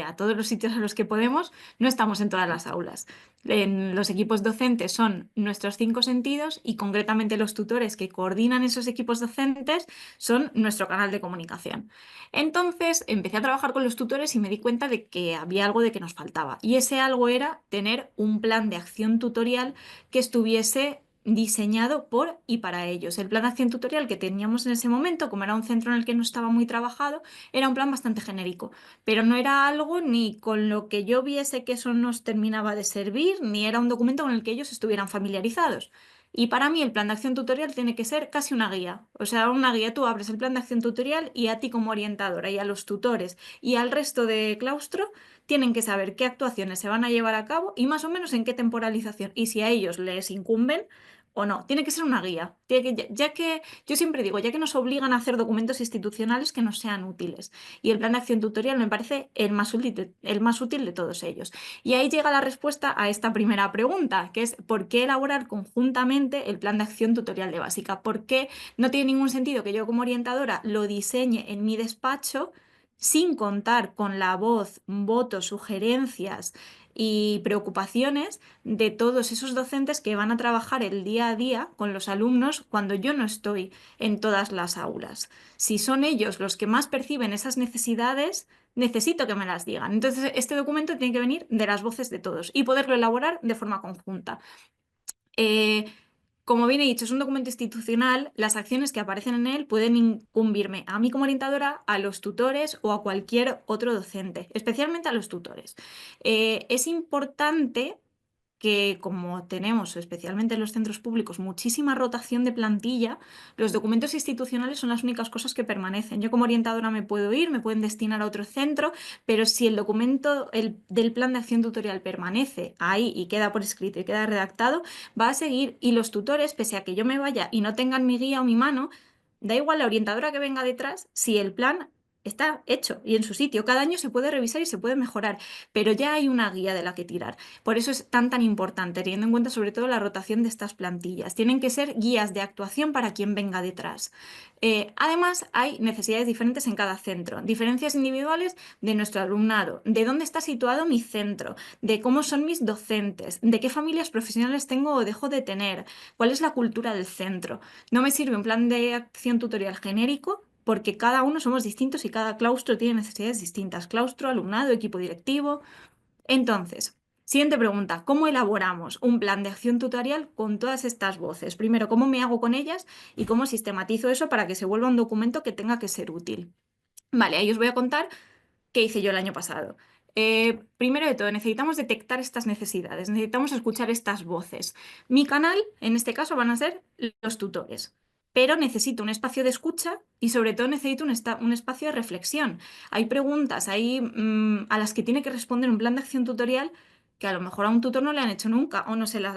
a todos los sitios a los que podemos, no estamos en todas las aulas. En los equipos docentes son nuestros 5 sentidos y concretamente los tutores que coordinan esos equipos docentes son nuestro canal de comunicación. Entonces empecé a trabajar con los tutores y me di cuenta de que había algo de que nos faltaba. Y ese algo era tener un plan de acción tutorial que estuviese diseñado por y para ellos. El plan de acción tutorial que teníamos en ese momento, como era un centro en el que no estaba muy trabajado, era un plan bastante genérico, pero no era algo ni con lo que yo viese que eso nos terminaba de servir, ni era un documento con el que ellos estuvieran familiarizados. Y para mí el plan de acción tutorial tiene que ser casi una guía. O sea, una guía, tú abres el plan de acción tutorial y a ti como orientadora y a los tutores y al resto de claustro tienen que saber qué actuaciones se van a llevar a cabo y más o menos en qué temporalización y si a ellos les incumben o no. Tiene que ser una guía. Ya que yo siempre digo, ya que nos obligan a hacer documentos institucionales que nos sean útiles. Y el plan de acción tutorial me parece el más útil de todos ellos. Y ahí llega la respuesta a esta primera pregunta, que es ¿por qué elaborar conjuntamente el plan de acción tutorial de básica? ¿Por qué no tiene ningún sentido que yo como orientadora lo diseñe en mi despacho, sin contar con la voz, votos, sugerencias y preocupaciones de todos esos docentes que van a trabajar el día a día con los alumnos cuando yo no estoy en todas las aulas. Si son ellos los que más perciben esas necesidades, necesito que me las digan. Entonces, este documento tiene que venir de las voces de todos y poderlo elaborar de forma conjunta. Como bien he dicho, es un documento institucional, las acciones que aparecen en él pueden incumbirme a mí como orientadora, a los tutores o a cualquier otro docente, especialmente a los tutores. Es importante que, como tenemos, especialmente en los centros públicos, muchísima rotación de plantilla, los documentos institucionales son las únicas cosas que permanecen. Yo como orientadora me puedo ir, me pueden destinar a otro centro, pero si el documento del plan de acción tutorial permanece ahí y queda por escrito y queda redactado, va a seguir. Y los tutores, pese a que yo me vaya y no tengan mi guía o mi mano, da igual la orientadora que venga detrás, si el plan está hecho y en su sitio. Cada año se puede revisar y se puede mejorar, pero ya hay una guía de la que tirar. Por eso es tan importante, teniendo en cuenta sobre todo la rotación de estas plantillas. Tienen que ser guías de actuación para quien venga detrás. Además, hay necesidades diferentes en cada centro, diferencias individuales de nuestro alumnado, de dónde está situado mi centro, de cómo son mis docentes, de qué familias profesionales tengo o dejo de tener, cuál es la cultura del centro. No me sirve un plan de acción tutorial genérico porque cada uno somos distintos y cada claustro tiene necesidades distintas. Claustro, alumnado, equipo directivo. Entonces, siguiente pregunta, ¿cómo elaboramos un plan de acción tutorial con todas estas voces? Primero, ¿cómo me hago con ellas y cómo sistematizo eso para que se vuelva un documento que tenga que ser útil? Vale, ahí os voy a contar qué hice yo el año pasado. Primero de todo, necesitamos detectar estas necesidades, necesitamos escuchar estas voces. Mi canal, en este caso, van a ser los tutores, pero necesito un espacio de escucha y sobre todo necesito un espacio de reflexión. Hay preguntas a las que tiene que responder un plan de acción tutorial que a lo mejor a un tutor no le han hecho nunca o no se la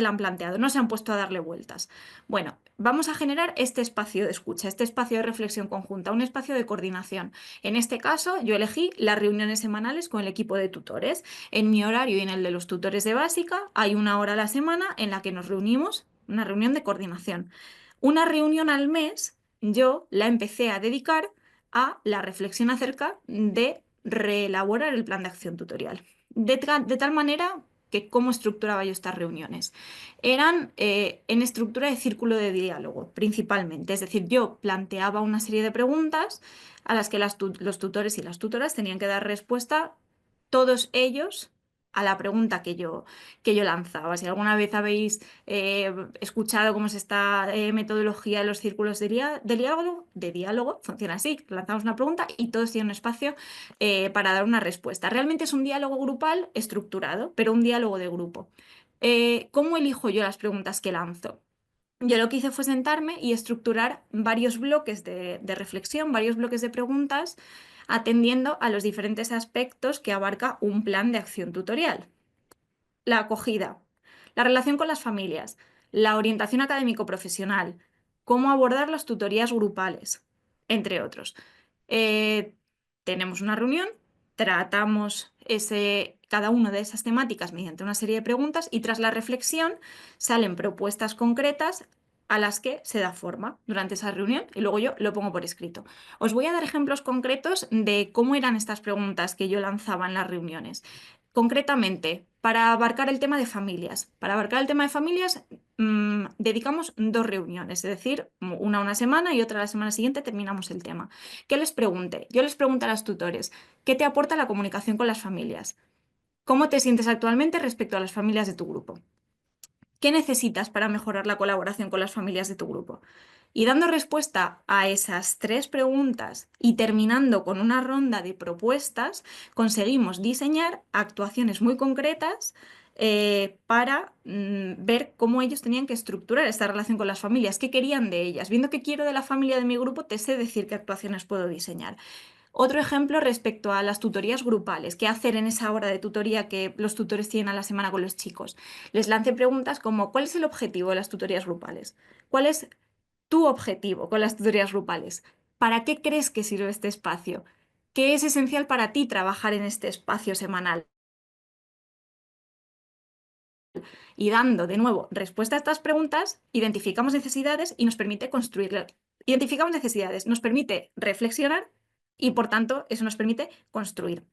han planteado, no se han puesto a darle vueltas. Bueno, vamos a generar este espacio de escucha, este espacio de reflexión conjunta, un espacio de coordinación. En este caso, yo elegí las reuniones semanales con el equipo de tutores. En mi horario y en el de los tutores de básica hay una hora a la semana en la que nos reunimos, una reunión de coordinación. Una reunión al mes yo la empecé a dedicar a la reflexión acerca de reelaborar el plan de acción tutorial. De tal manera que cómo estructuraba yo estas reuniones. Eran en estructura de círculo de diálogo, principalmente. Es decir, yo planteaba una serie de preguntas a las que los tutores y las tutoras tenían que dar respuesta, todos ellos, a la pregunta que yo lanzaba. Si alguna vez habéis escuchado cómo es esta metodología de los círculos de diálogo, funciona así. Lanzamos una pregunta y todos tienen un espacio para dar una respuesta. Realmente es un diálogo grupal estructurado, pero un diálogo de grupo. ¿Cómo elijo yo las preguntas que lanzo? Yo lo que hice fue sentarme y estructurar varios bloques de reflexión, varios bloques de preguntas, atendiendo a los diferentes aspectos que abarca un plan de acción tutorial. La acogida, la relación con las familias, la orientación académico-profesional, cómo abordar las tutorías grupales, entre otros. Tenemos una reunión, tratamos cada una de esas temáticas mediante una serie de preguntas y tras la reflexión salen propuestas concretas a las que se da forma durante esa reunión y luego yo lo pongo por escrito. Os voy a dar ejemplos concretos de cómo eran estas preguntas que yo lanzaba en las reuniones. Concretamente, para abarcar el tema de familias. Para abarcar el tema de familias, dedicamos 2 reuniones, es decir, una semana y otra la semana siguiente terminamos el tema. ¿Qué les pregunté? Yo les pregunté a los tutores, ¿qué te aporta la comunicación con las familias? ¿Cómo te sientes actualmente respecto a las familias de tu grupo? ¿Qué necesitas para mejorar la colaboración con las familias de tu grupo? Y dando respuesta a esas 3 preguntas y terminando con una ronda de propuestas, conseguimos diseñar actuaciones muy concretas para ver cómo ellos tenían que estructurar esta relación con las familias, qué querían de ellas. Viendo qué quiero de la familia de mi grupo, te sé decir qué actuaciones puedo diseñar. Otro ejemplo respecto a las tutorías grupales, qué hacer en esa hora de tutoría que los tutores tienen a la semana con los chicos. Les lancé preguntas como, ¿cuál es el objetivo de las tutorías grupales? ¿Cuál es tu objetivo con las tutorías grupales? ¿Para qué crees que sirve este espacio? ¿Qué es esencial para ti trabajar en este espacio semanal? Y dando de nuevo respuesta a estas preguntas, identificamos necesidades y nos permite construir. Identificamos necesidades, nos permite reflexionar y por tanto eso nos permite construir.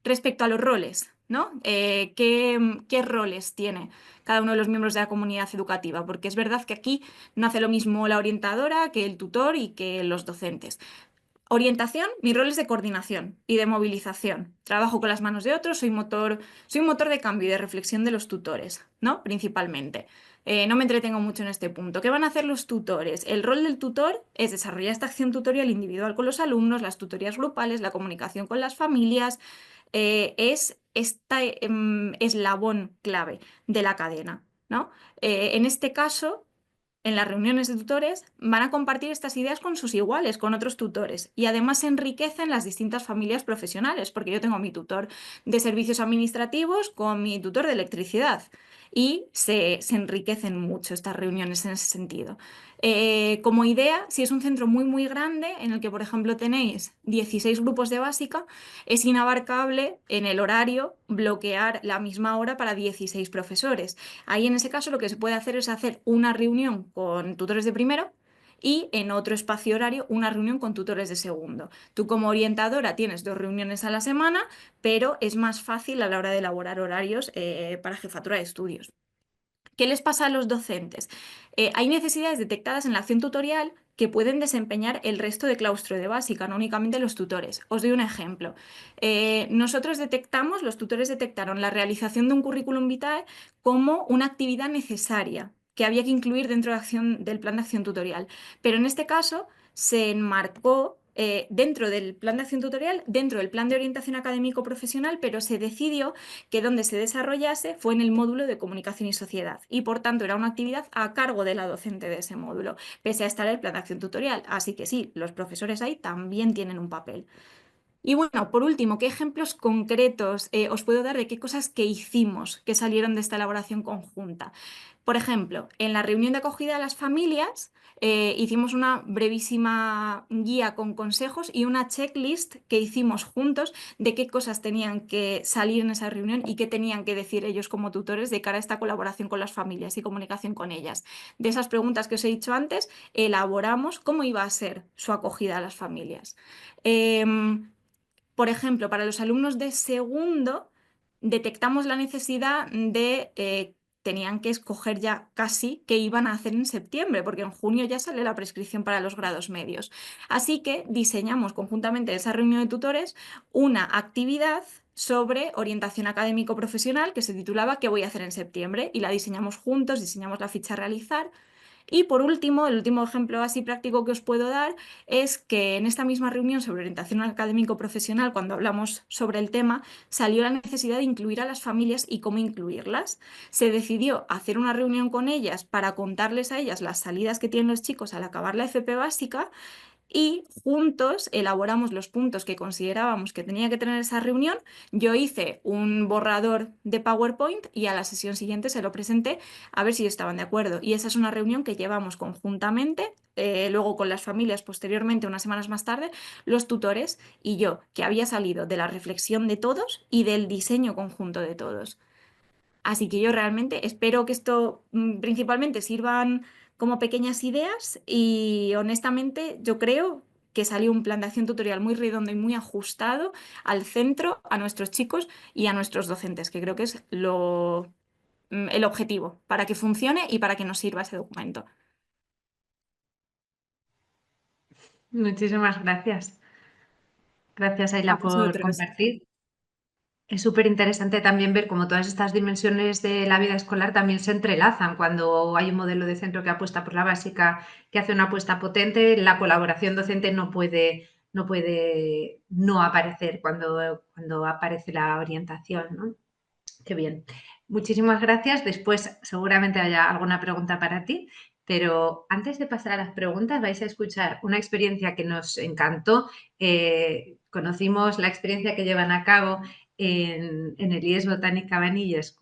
Respecto a los roles, ¿no? ¿Qué roles tiene cada uno de los miembros de la comunidad educativa? Porque es verdad que aquí no hace lo mismo la orientadora que el tutor y que los docentes. Orientación, mi rol es de coordinación y de movilización. Trabajo con las manos de otros, soy un motor de cambio y de reflexión de los tutores, ¿no? Principalmente. No me entretengo mucho en este punto. ¿Qué van a hacer los tutores? El rol del tutor es desarrollar esta acción tutorial individual con los alumnos, las tutorías grupales, la comunicación con las familias. Es este eslabón clave de la cadena, ¿no? En este caso, en las reuniones de tutores van a compartir estas ideas con sus iguales, con otros tutores, y además se enriquecen las distintas familias profesionales, porque yo tengo mi tutor de servicios administrativos con mi tutor de electricidad, y se enriquecen mucho estas reuniones en ese sentido. Como idea, si es un centro muy grande, en el que, por ejemplo, tenéis 16 grupos de básica, es inabarcable en el horario bloquear la misma hora para 16 profesores. Ahí en ese caso lo que se puede hacer es hacer una reunión con tutores de primero y en otro espacio horario una reunión con tutores de segundo. Tú como orientadora tienes 2 reuniones a la semana, pero es más fácil a la hora de elaborar horarios para jefatura de estudios. ¿Qué les pasa a los docentes? Hay necesidades detectadas en la acción tutorial que pueden desempeñar el resto de claustro de básica, no únicamente los tutores. Os doy un ejemplo. Los tutores detectaron la realización de un currículum vitae como una actividad necesaria que había que incluir dentro del plan de acción tutorial. Pero en este caso se enmarcó dentro del plan de acción tutorial, dentro del plan de orientación académico profesional, pero se decidió que donde se desarrollase fue en el módulo de comunicación y sociedad, y por tanto era una actividad a cargo de la docente de ese módulo, pese a estar en el plan de acción tutorial. Así que sí, los profesores ahí también tienen un papel. Y bueno, por último, ¿qué ejemplos concretos os puedo dar de qué cosas que hicimos que salieron de esta elaboración conjunta? Por ejemplo, en la reunión de acogida a las familias hicimos una brevísima guía con consejos y una checklist que hicimos juntos de qué cosas tenían que salir en esa reunión y qué tenían que decir ellos como tutores de cara a esta colaboración con las familias y comunicación con ellas. De esas preguntas que os he dicho antes, elaboramos cómo iba a ser su acogida a las familias. Por ejemplo, para los alumnos de segundo, detectamos la necesidad de tenían que escoger ya casi qué iban a hacer en septiembre, porque en junio ya sale la prescripción para los grados medios. Así que diseñamos conjuntamente en esa reunión de tutores una actividad sobre orientación académico profesional que se titulaba ¿Qué voy a hacer en septiembre? Y la diseñamos juntos, diseñamos la ficha a realizar. Y por último, el último ejemplo así práctico que os puedo dar es que en esta misma reunión sobre orientación académico-profesional, cuando hablamos sobre el tema, salió la necesidad de incluir a las familias y cómo incluirlas. Se decidió hacer una reunión con ellas para contarles a ellas las salidas que tienen los chicos al acabar la FP básica, y juntos elaboramos los puntos que considerábamos que tenía que tener esa reunión. Yo hice un borrador de PowerPoint y a la sesión siguiente se lo presenté a ver si estaban de acuerdo. Y esa es una reunión que llevamos conjuntamente, luego con las familias posteriormente, unas semanas más tarde, los tutores y yo, que había salido de la reflexión de todos y del diseño conjunto de todos. Así que yo realmente espero que esto principalmente sirvan como pequeñas ideas, y honestamente yo creo que salió un plan de acción tutorial muy redondo y muy ajustado al centro, a nuestros chicos y a nuestros docentes, que creo que es el objetivo para que funcione y para que nos sirva ese documento. Muchísimas gracias. Gracias, A Ayla, por vosotros. compartir. Es súper interesante también ver cómo todas estas dimensiones de la vida escolar también se entrelazan cuando hay un modelo de centro que apuesta por la básica, que hace una apuesta potente. La colaboración docente no puede no aparecer cuando aparece la orientación, ¿no? Qué bien. Muchísimas gracias. Después seguramente haya alguna pregunta para ti, pero antes de pasar a las preguntas vais a escuchar una experiencia que nos encantó. Conocimos la experiencia que llevan a cabo en el IES Botánica Vanilles,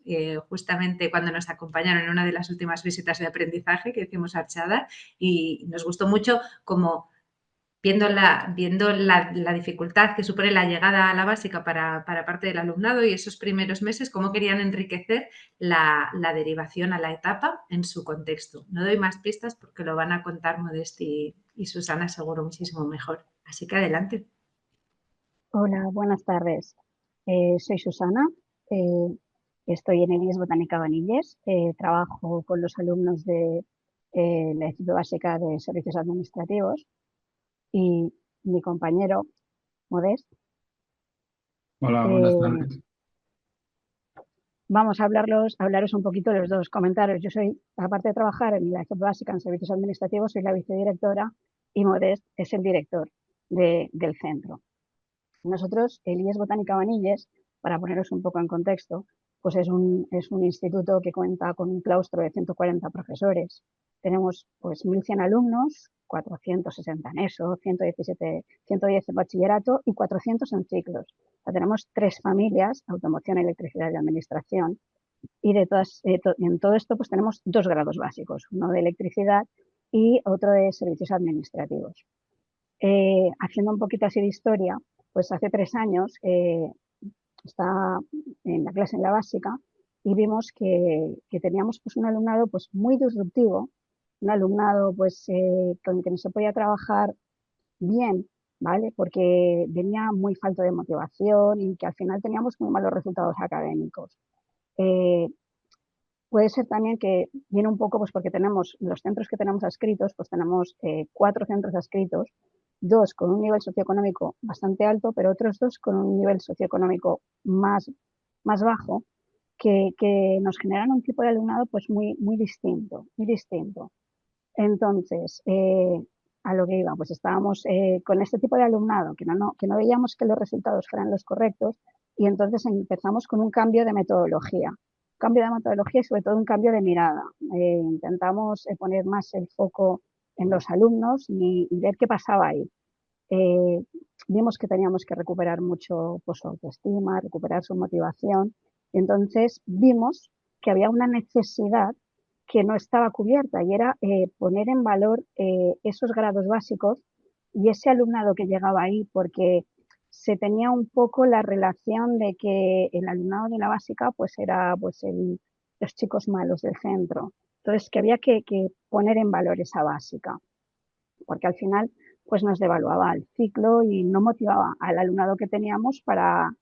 justamente cuando nos acompañaron en una de las últimas visitas de aprendizaje que hicimos a Archada, y nos gustó mucho como viendo la dificultad que supone la llegada a la básica para parte del alumnado y esos primeros meses, cómo querían enriquecer la derivación a la etapa en su contexto. No doy más pistas porque lo van a contar Modesti y Susana seguro muchísimo mejor. Así que adelante. Hola, buenas tardes. Soy Susana, estoy en el IES Botánica Vanilles, trabajo con los alumnos de la equipo básica de servicios administrativos y mi compañero Modest. Hola, buenas tardes. Vamos a hablaros un poquito de los dos, comentaros. Yo soy, aparte de trabajar en la equipo básica en servicios administrativos, soy la vicedirectora y Modest es el director del centro. Nosotros, el IES Botánica Vanilles, para poneros un poco en contexto, pues es un instituto que cuenta con un claustro de 140 profesores. Tenemos pues 1.100 alumnos, 460 en ESO, 110 en bachillerato y 400 en ciclos. O sea, tenemos 3 familias, automoción, electricidad y administración. Y en todo esto pues tenemos 2 grados básicos, uno de electricidad y otro de servicios administrativos. Haciendo un poquito así de historia, pues hace 3 años estaba en la clase en la básica y vimos que teníamos pues un alumnado pues muy disruptivo, un alumnado pues con el que no se podía trabajar bien, ¿vale? Porque venía muy falto de motivación y que al final teníamos muy malos resultados académicos. Puede ser también que viene un poco pues porque tenemos los centros que tenemos adscritos, pues tenemos 4 centros adscritos, 2 con un nivel socioeconómico bastante alto, pero otros 2 con un nivel socioeconómico más bajo, que nos generan un tipo de alumnado pues muy distinto, muy distinto. Entonces, a lo que iba, pues estábamos con este tipo de alumnado que no veíamos que los resultados fueran los correctos y entonces empezamos con un cambio de metodología. Cambio de metodología y sobre todo un cambio de mirada. Intentamos poner más el foco en los alumnos y ver qué pasaba ahí. Vimos que teníamos que recuperar mucho pues, su autoestima, recuperar su motivación. Y entonces vimos que había una necesidad que no estaba cubierta y era poner en valor esos grados básicos y ese alumnado que llegaba ahí, porque se tenía un poco la relación de que el alumnado de la básica pues era pues los chicos malos del centro. Entonces que había que poner en valor esa básica, porque al final pues nos devaluaba el ciclo y no motivaba al alumnado que teníamos para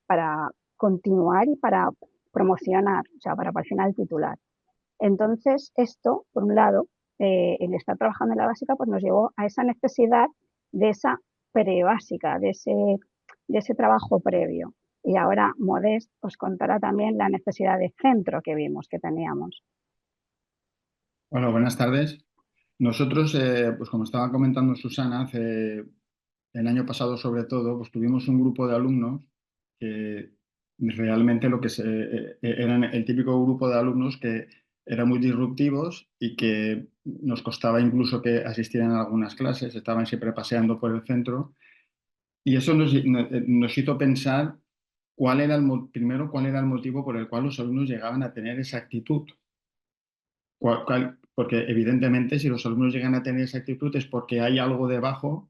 continuar y para promocionar, o sea, para al final titular. Entonces, esto, por un lado, el estar trabajando en la básica, pues nos llevó a esa necesidad de esa prebásica, de ese trabajo previo. Y ahora Modest os contará también la necesidad de centro que vimos que teníamos. Hola, buenas tardes. Nosotros, pues como estaba comentando Susana, el año pasado sobre todo, pues tuvimos un grupo de alumnos que realmente eran el típico grupo de alumnos que eran muy disruptivos y que nos costaba incluso que asistieran a algunas clases, estaban siempre paseando por el centro y eso nos hizo pensar cuál era el motivo por el cual los alumnos llegaban a tener esa actitud. Porque evidentemente si los alumnos llegan a tener esa actitud es porque hay algo debajo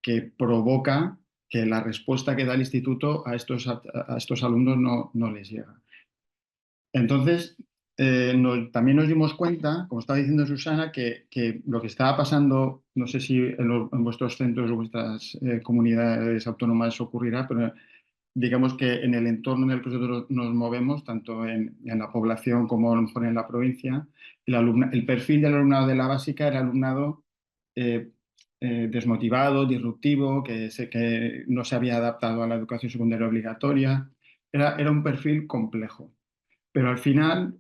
que provoca que la respuesta que da el instituto a estos alumnos no les llega. Entonces, también nos dimos cuenta, como estaba diciendo Susana, que lo que estaba pasando, no sé si en vuestros centros o vuestras comunidades autónomas ocurrirá, pero digamos que en el entorno en el que nosotros nos movemos, tanto en la población como a lo mejor en la provincia, el perfil del alumnado de la básica era alumnado desmotivado, disruptivo, que no se había adaptado a la educación secundaria obligatoria. Era un perfil complejo. Pero al final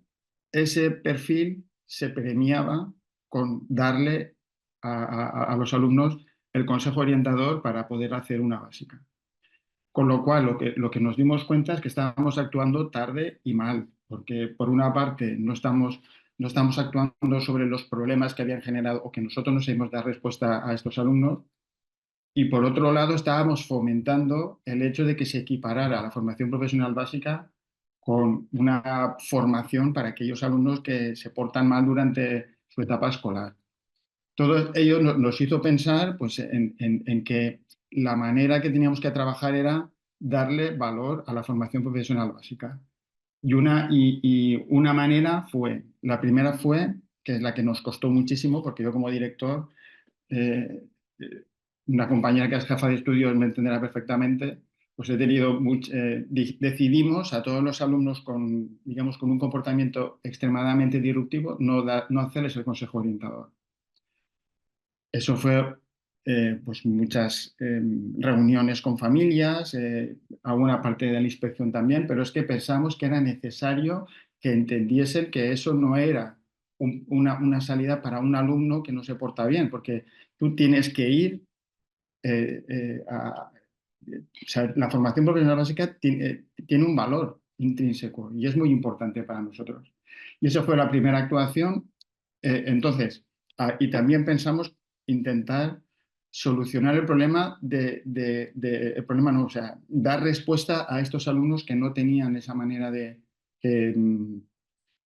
ese perfil se premiaba con darle a los alumnos el consejo orientador para poder hacer una básica. Con lo cual, lo que nos dimos cuenta es que estábamos actuando tarde y mal, porque por una parte no estamos actuando sobre los problemas que habían generado o que nosotros no sabemos dar respuesta a estos alumnos, y por otro lado estábamos fomentando el hecho de que se equiparara la formación profesional básica con una formación para aquellos alumnos que se portan mal durante su etapa escolar. Todo ello nos hizo pensar pues, en que la manera que teníamos que trabajar era darle valor a la formación profesional básica. Y una manera la primera fue, que es la que nos costó muchísimo, porque yo como director una compañera que es jefa de estudios me entenderá perfectamente, pues he tenido decidimos a todos los alumnos con, digamos, con un comportamiento extremadamente disruptivo no hacerles el consejo orientador. Eso fue pues muchas reuniones con familias, alguna parte de la inspección también, pero es que pensamos que era necesario que entendiesen que eso no era una salida para un alumno que no se porta bien, porque tú tienes que ir o sea, la formación profesional básica tiene un valor intrínseco y es muy importante para nosotros. Y eso fue la primera actuación. Entonces, y también pensamos intentar solucionar el problema el problema no, o sea, dar respuesta a estos alumnos que no tenían esa manera de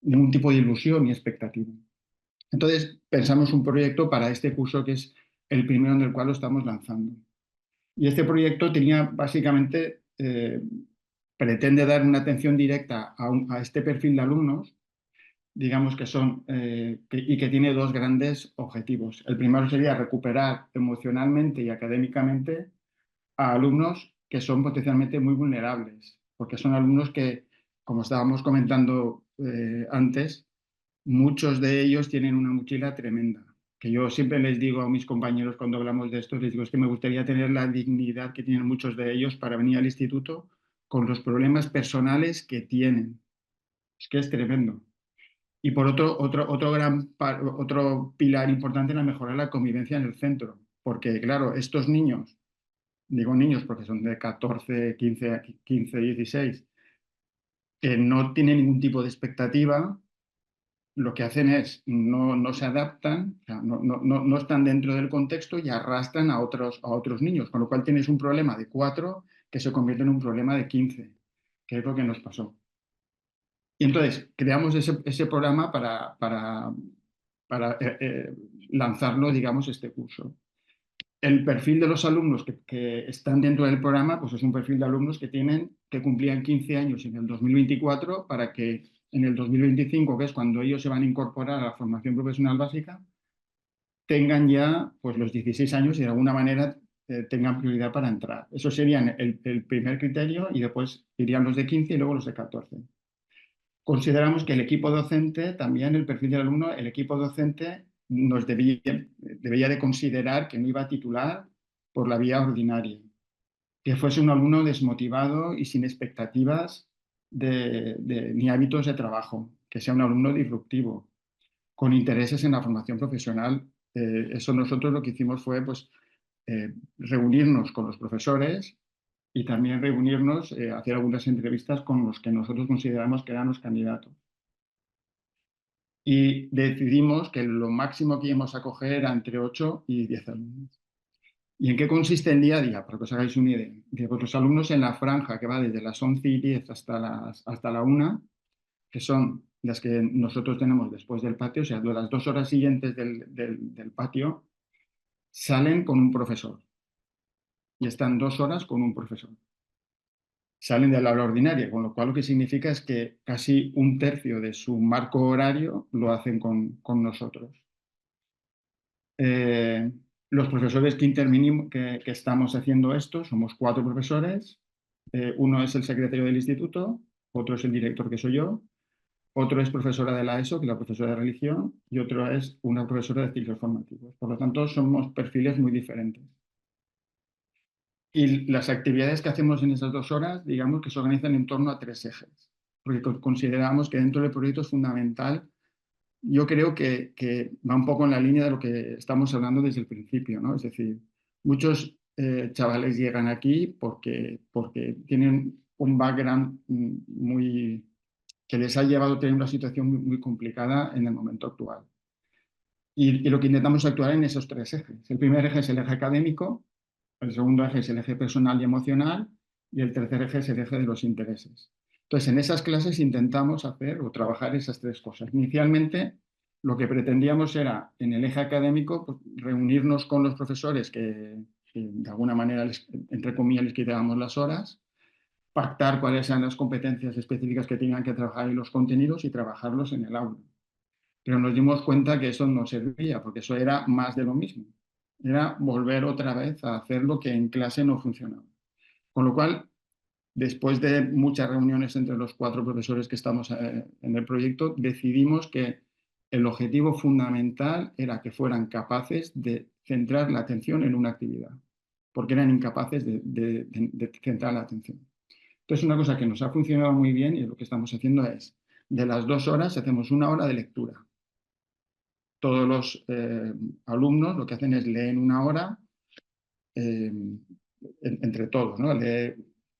ningún tipo de ilusión ni expectativa. Entonces, pensamos un proyecto para este curso que es el primero en el cual lo estamos lanzando. Y este proyecto tenía básicamente, pretende dar una atención directa a este perfil de alumnos, digamos que son, y que tiene dos grandes objetivos. El primero sería recuperar emocionalmente y académicamente a alumnos que son potencialmente muy vulnerables, porque son alumnos que, como estábamos comentando antes, muchos de ellos tienen una mochila tremenda. Que yo siempre les digo a mis compañeros cuando hablamos de esto, les digo, es que me gustaría tener la dignidad que tienen muchos de ellos para venir al instituto con los problemas personales que tienen. Es que es tremendo. Y por otro pilar importante era mejorar la convivencia en el centro. Porque, claro, estos niños, digo niños porque son de 14, 15, 16, que no tienen ningún tipo de expectativa, lo que hacen es no se adaptan, o sea, no están dentro del contexto y arrastran a otros niños, con lo cual tienes un problema de 4 que se convierte en un problema de 15, que es lo que nos pasó. Y entonces creamos ese programa para lanzarlo, digamos, este curso. El perfil de los alumnos que están dentro del programa, pues es un perfil de alumnos que cumplían 15 años en el 2024 para que en el 2025, que es cuando ellos se van a incorporar a la formación profesional básica, tengan ya pues, los 16 años y de alguna manera tengan prioridad para entrar. Eso serían el primer criterio y después irían los de 15 y luego los de 14. Consideramos que el equipo docente, también el perfil del alumno, el equipo docente nos debería de considerar que no iba a titular por la vía ordinaria, que fuese un alumno desmotivado y sin expectativas ni hábitos de trabajo, que sea un alumno disruptivo, con intereses en la formación profesional. Eso nosotros lo que hicimos fue pues, reunirnos con los profesores y también reunirnos, hacer algunas entrevistas con los que nosotros consideramos que eran los candidatos. Y decidimos que lo máximo que íbamos a coger era entre 8 y 10 alumnos. ¿Y en qué consiste el día a día? Para que os hagáis una idea. Pues los alumnos en la franja que va desde las 11 y 10 hasta la 1, que son las que nosotros tenemos después del patio, o sea, de las 2 horas siguientes del patio, salen con un profesor. Y están 2 horas con un profesor. Salen de la aula ordinaria, con lo cual lo que significa es que casi un tercio de su marco horario lo hacen con nosotros. Los profesores que estamos haciendo esto, somos 4 profesores. Uno es el secretario del instituto, otro es el director, que soy yo, otro es profesora de la ESO, que es la profesora de religión, y otro es una profesora de ciclos formativos. Por lo tanto, somos perfiles muy diferentes. Y las actividades que hacemos en esas 2 horas, digamos que se organizan en torno a 3 ejes, porque consideramos que dentro del proyecto es fundamental. Yo creo que va un poco en la línea de lo que estamos hablando desde el principio, ¿no? Es decir, muchos chavales llegan aquí porque tienen un background que les ha llevado a tener una situación muy, muy complicada en el momento actual. Y lo que intentamos actuar en esos 3 ejes. El primer eje es el eje académico, el segundo eje es el eje personal y emocional y el tercer eje es el eje de los intereses. Entonces, en esas clases intentamos hacer o trabajar esas 3 cosas. Inicialmente, lo que pretendíamos era, en el eje académico, pues, reunirnos con los profesores que de alguna manera, entre comillas, les quitábamos las horas, pactar cuáles eran las competencias específicas que tenían que trabajar y los contenidos y trabajarlos en el aula. Pero nos dimos cuenta que eso no servía, porque eso era más de lo mismo. era volver otra vez a hacer lo que en clase no funcionaba. Con lo cual, después de muchas reuniones entre los 4 profesores que estamos en el proyecto, decidimos que el objetivo fundamental era que fueran capaces de centrar la atención en una actividad, porque eran incapaces de centrar la atención. Entonces, una cosa que nos ha funcionado muy bien y lo que estamos haciendo es, de las 2 horas, hacemos 1 hora de lectura. Todos los alumnos lo que hacen es leer 1 hora entre todos, ¿no? Lee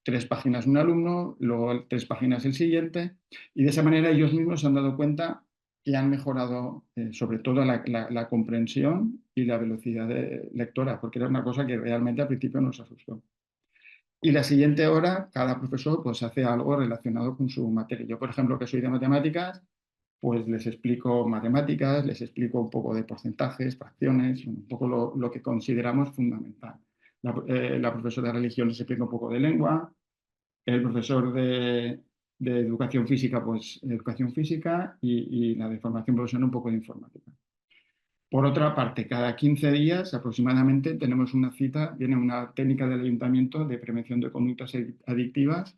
3 páginas un alumno, luego 3 páginas el siguiente, y de esa manera ellos mismos se han dado cuenta que han mejorado sobre todo la comprensión y la velocidad de lectora, porque era una cosa que realmente al principio nos asustó. Y la siguiente hora, cada profesor pues hace algo relacionado con su materia. Yo, por ejemplo, que soy de matemáticas, pues les explico matemáticas, les explico un poco de porcentajes, fracciones, un poco lo que consideramos fundamental. La profesora de religión les explica un poco de lengua, el profesor de educación física, pues educación física y la de formación profesional un poco de informática. Por otra parte, cada 15 días aproximadamente tenemos una cita, viene una técnica del ayuntamiento de prevención de conductas adictivas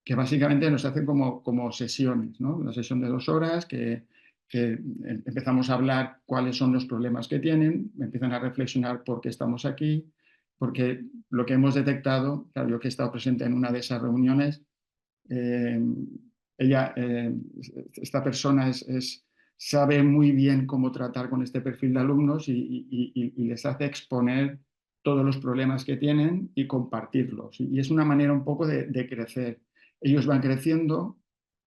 que básicamente nos hacen como sesiones, ¿no? Una sesión de 2 horas que empezamos a hablar cuáles son los problemas que tienen, empiezan a reflexionar por qué estamos aquí, porque lo que hemos detectado, claro, yo que he estado presente en una de esas reuniones, esta persona sabe muy bien cómo tratar con este perfil de alumnos y les hace exponer todos los problemas que tienen y compartirlos. Y es una manera un poco de crecer. Ellos van creciendo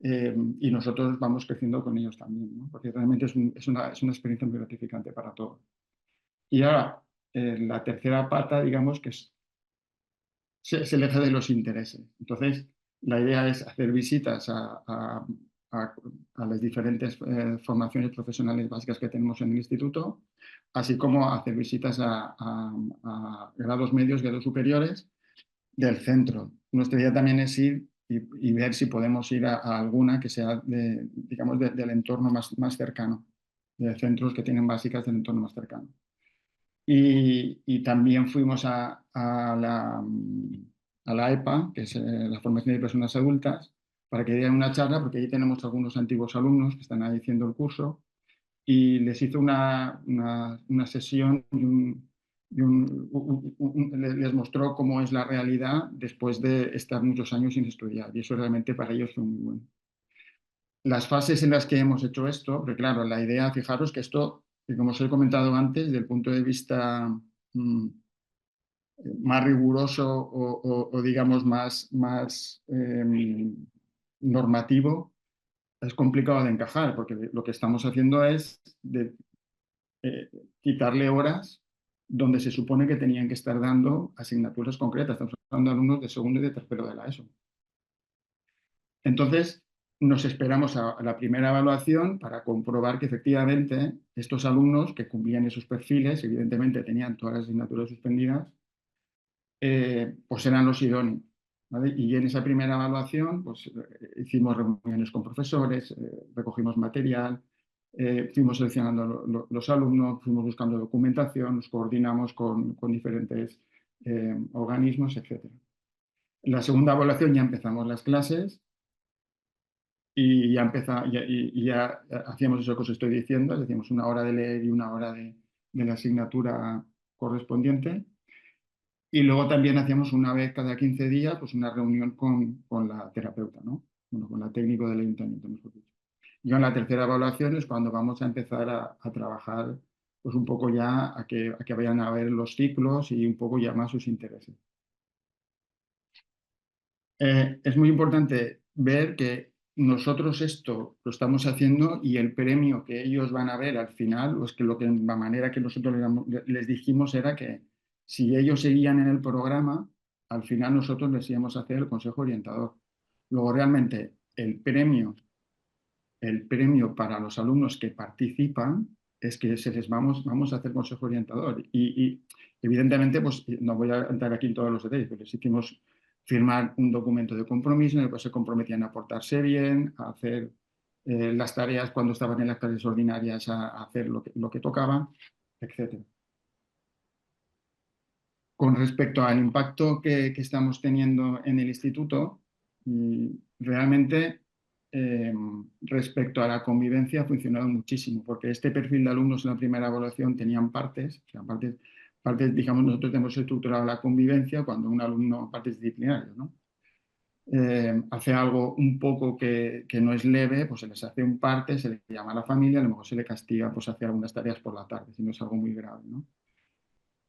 y nosotros vamos creciendo con ellos también, ¿no? Porque realmente es una experiencia muy gratificante para todos. Y ahora, la tercera pata, digamos, que es el eje de los intereses. Entonces, la idea es hacer visitas a las diferentes formaciones profesionales básicas que tenemos en el instituto, así como hacer visitas a grados medios, grados superiores del centro. Nuestra idea también es ir y ver si podemos ir a alguna que sea, digamos, del entorno más cercano, de centros que tienen básicas del entorno más cercano. Y también fuimos a la EPA, que es la formación de personas adultas, para que dieran una charla, porque ahí tenemos algunos antiguos alumnos que están ahí haciendo el curso, y les hizo una sesión les mostró cómo es la realidad después de estar muchos años sin estudiar, y eso realmente para ellos fue muy bueno. Las fases en las que hemos hecho esto, porque claro, la idea, fijaros que esto, como os he comentado antes, desde el punto de vista más riguroso o digamos más normativo, es complicado de encajar, porque lo que estamos haciendo es quitarle horas donde se supone que tenían que estar dando asignaturas concretas. Estamos hablando de alumnos de segundo y de tercero de la ESO. Entonces, nos esperamos a la primera evaluación para comprobar que efectivamente estos alumnos que cumplían esos perfiles, evidentemente tenían todas las asignaturas suspendidas, pues eran los idóneos, ¿vale? Y en esa primera evaluación pues, hicimos reuniones con profesores, recogimos material, fuimos seleccionando los alumnos, fuimos buscando documentación, nos coordinamos con diferentes organismos, etc. En la segunda evaluación ya empezamos las clases y ya hacíamos eso que os estoy diciendo, hacíamos 1 hora de leer y 1 hora de la asignatura correspondiente. Y luego también hacíamos una vez cada 15 días pues una reunión con la terapeuta, ¿no? Bueno, con la técnico del ayuntamiento, mejor dicho. Y en la tercera evaluación es cuando vamos a empezar a trabajar pues un poco ya a que vayan a ver los ciclos y un poco ya más sus intereses. Es muy importante ver que nosotros esto lo estamos haciendo y el premio que ellos van a ver al final, pues que la manera que nosotros les dijimos era que si ellos seguían en el programa, al final nosotros les íbamos a hacer el consejo orientador. Luego realmente el premio para los alumnos que participan es que vamos a hacer consejo orientador. Y evidentemente, pues no voy a entrar aquí en todos los detalles, pero les hicimos firmar un documento de compromiso en el cual se comprometían a portarse bien, a hacer las tareas cuando estaban en las clases ordinarias, a hacer lo que tocaba, etc. Con respecto al impacto que estamos teniendo en el instituto, realmente respecto a la convivencia ha funcionado muchísimo, porque este perfil de alumnos en la primera evaluación tenían partes, o sea, partes, digamos, nosotros hemos estructurado la convivencia cuando un alumno, partes disciplinarias, ¿no? Hace algo un poco que no es leve, pues se les hace un parte, se le llama a la familia, a lo mejor se le castiga pues hacer algunas tareas por la tarde, si no es algo muy grave, ¿no?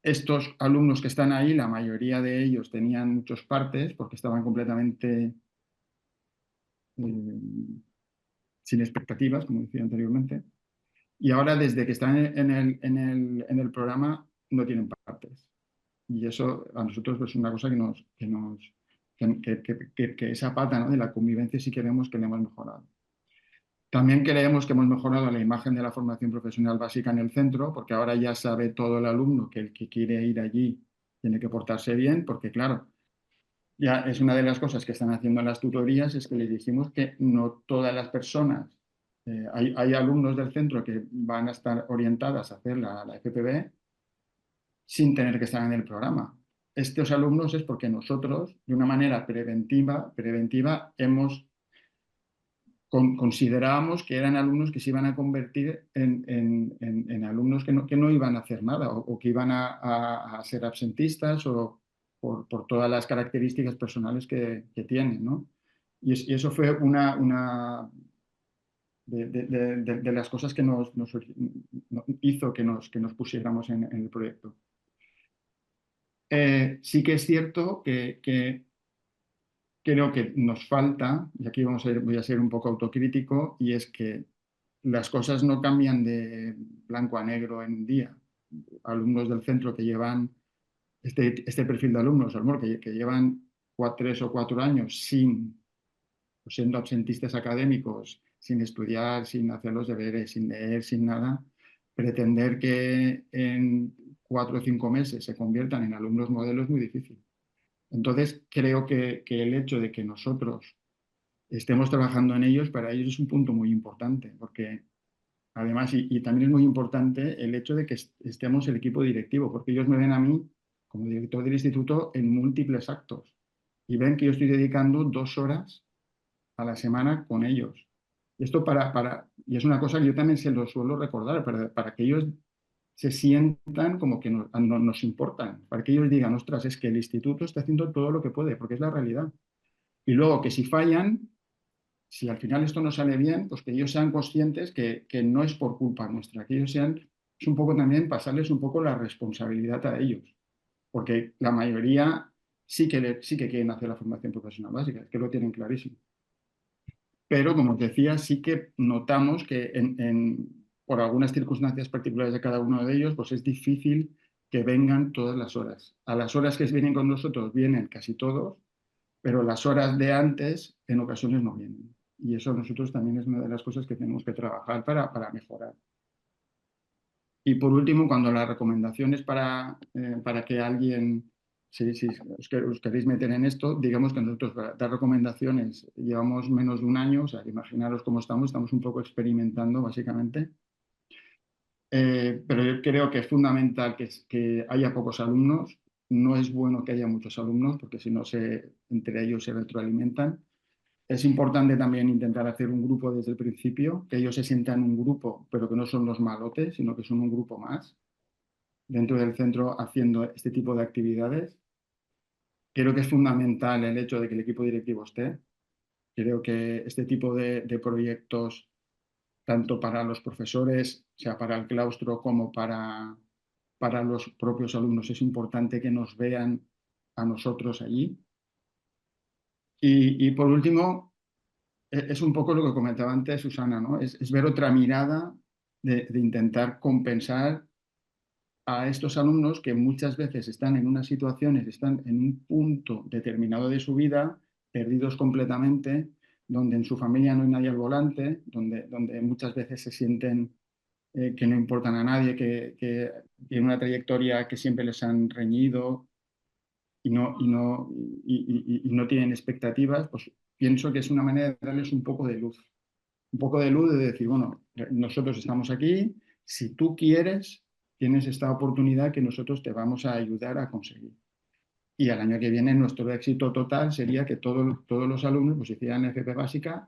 Estos alumnos que están ahí, la mayoría de ellos tenían muchos partes porque estaban completamente sin expectativas, como decía anteriormente, y ahora desde que están en el programa no tienen partes. Y eso a nosotros es una cosa que esa pata, ¿no?, de la convivencia sí queremos que le hemos mejorado. También creemos que hemos mejorado la imagen de la formación profesional básica en el centro, porque ahora ya sabe todo el alumno que el que quiere ir allí tiene que portarse bien, porque claro, ya es una de las cosas que están haciendo en las tutorías, es que les dijimos que no todas las personas, hay alumnos del centro que van a estar orientadas a hacer la FPB sin tener que estar en el programa. Estos alumnos es porque nosotros, de una manera preventiva considerábamos que eran alumnos que se iban a convertir en alumnos que no iban a hacer nada o que iban a ser absentistas o por todas las características personales que tienen, ¿no? Y eso fue una de las cosas que nos hizo que nos pusiéramos en el proyecto. Sí que es cierto que creo que nos falta, y aquí voy a ser un poco autocrítico, y es que las cosas no cambian de blanco a negro en un día. Alumnos del centro que llevan este perfil de alumnos, que llevan 3 o 4 años siendo absentistas académicos, sin estudiar, sin hacer los deberes, sin leer, sin nada, pretender que en 4 o 5 meses se conviertan en alumnos modelo es muy difícil. Entonces, creo que el hecho de que nosotros estemos trabajando en ellos, para ellos es un punto muy importante, porque además, y también es muy importante el hecho de que estemos el equipo directivo, porque ellos me ven a mí como director del instituto en múltiples actos y ven que yo estoy dedicando 2 horas a la semana con ellos. Esto y es una cosa que yo también se lo suelo recordar, para que ellos se sientan como que nos importan, para que ellos digan, ostras, es que el instituto está haciendo todo lo que puede, porque es la realidad. Y luego que si fallan, si al final esto no sale bien, pues que ellos sean conscientes que no es por culpa nuestra, que ellos es un poco también pasarles un poco la responsabilidad a ellos, porque la mayoría sí que quieren hacer la formación profesional básica, es que lo tienen clarísimo. Pero, como os decía, sí que notamos que por algunas circunstancias particulares de cada uno de ellos, pues es difícil que vengan todas las horas. A las horas que vienen con nosotros vienen casi todos, pero las horas de antes en ocasiones no vienen. Y eso nosotros también es una de las cosas que tenemos que trabajar para mejorar. Y por último, cuando las recomendaciones para que alguien, si os queréis meter en esto, digamos que nosotros para dar recomendaciones llevamos menos de un año, o sea, imaginaros cómo estamos un poco experimentando básicamente. Pero yo creo que es fundamental que haya pocos alumnos. No es bueno que haya muchos alumnos porque si no entre ellos se retroalimentan. Es importante también intentar hacer un grupo desde el principio, que ellos se sientan un grupo, pero que no son los malotes, sino que son un grupo más dentro del centro haciendo este tipo de actividades. Creo que es fundamental el hecho de que el equipo directivo esté. Creo que este tipo de proyectos, tanto para los profesores, o sea, para el claustro, como para los propios alumnos, es importante que nos vean a nosotros allí. Y por último, es un poco lo que comentaba antes Susana, ¿no? Es ver otra mirada de intentar compensar a estos alumnos que muchas veces están en unas situaciones, están en un punto determinado de su vida, perdidos completamente, donde en su familia no hay nadie al volante, donde muchas veces se sienten que no importan a nadie, que tienen una trayectoria que siempre les han reñido y no tienen expectativas, pues pienso que es una manera de darles un poco de luz. Un poco de luz de decir, bueno, nosotros estamos aquí, si tú quieres, tienes esta oportunidad que nosotros te vamos a ayudar a conseguir. y al año que viene nuestro éxito total sería que todos los alumnos pues hicieran FP básica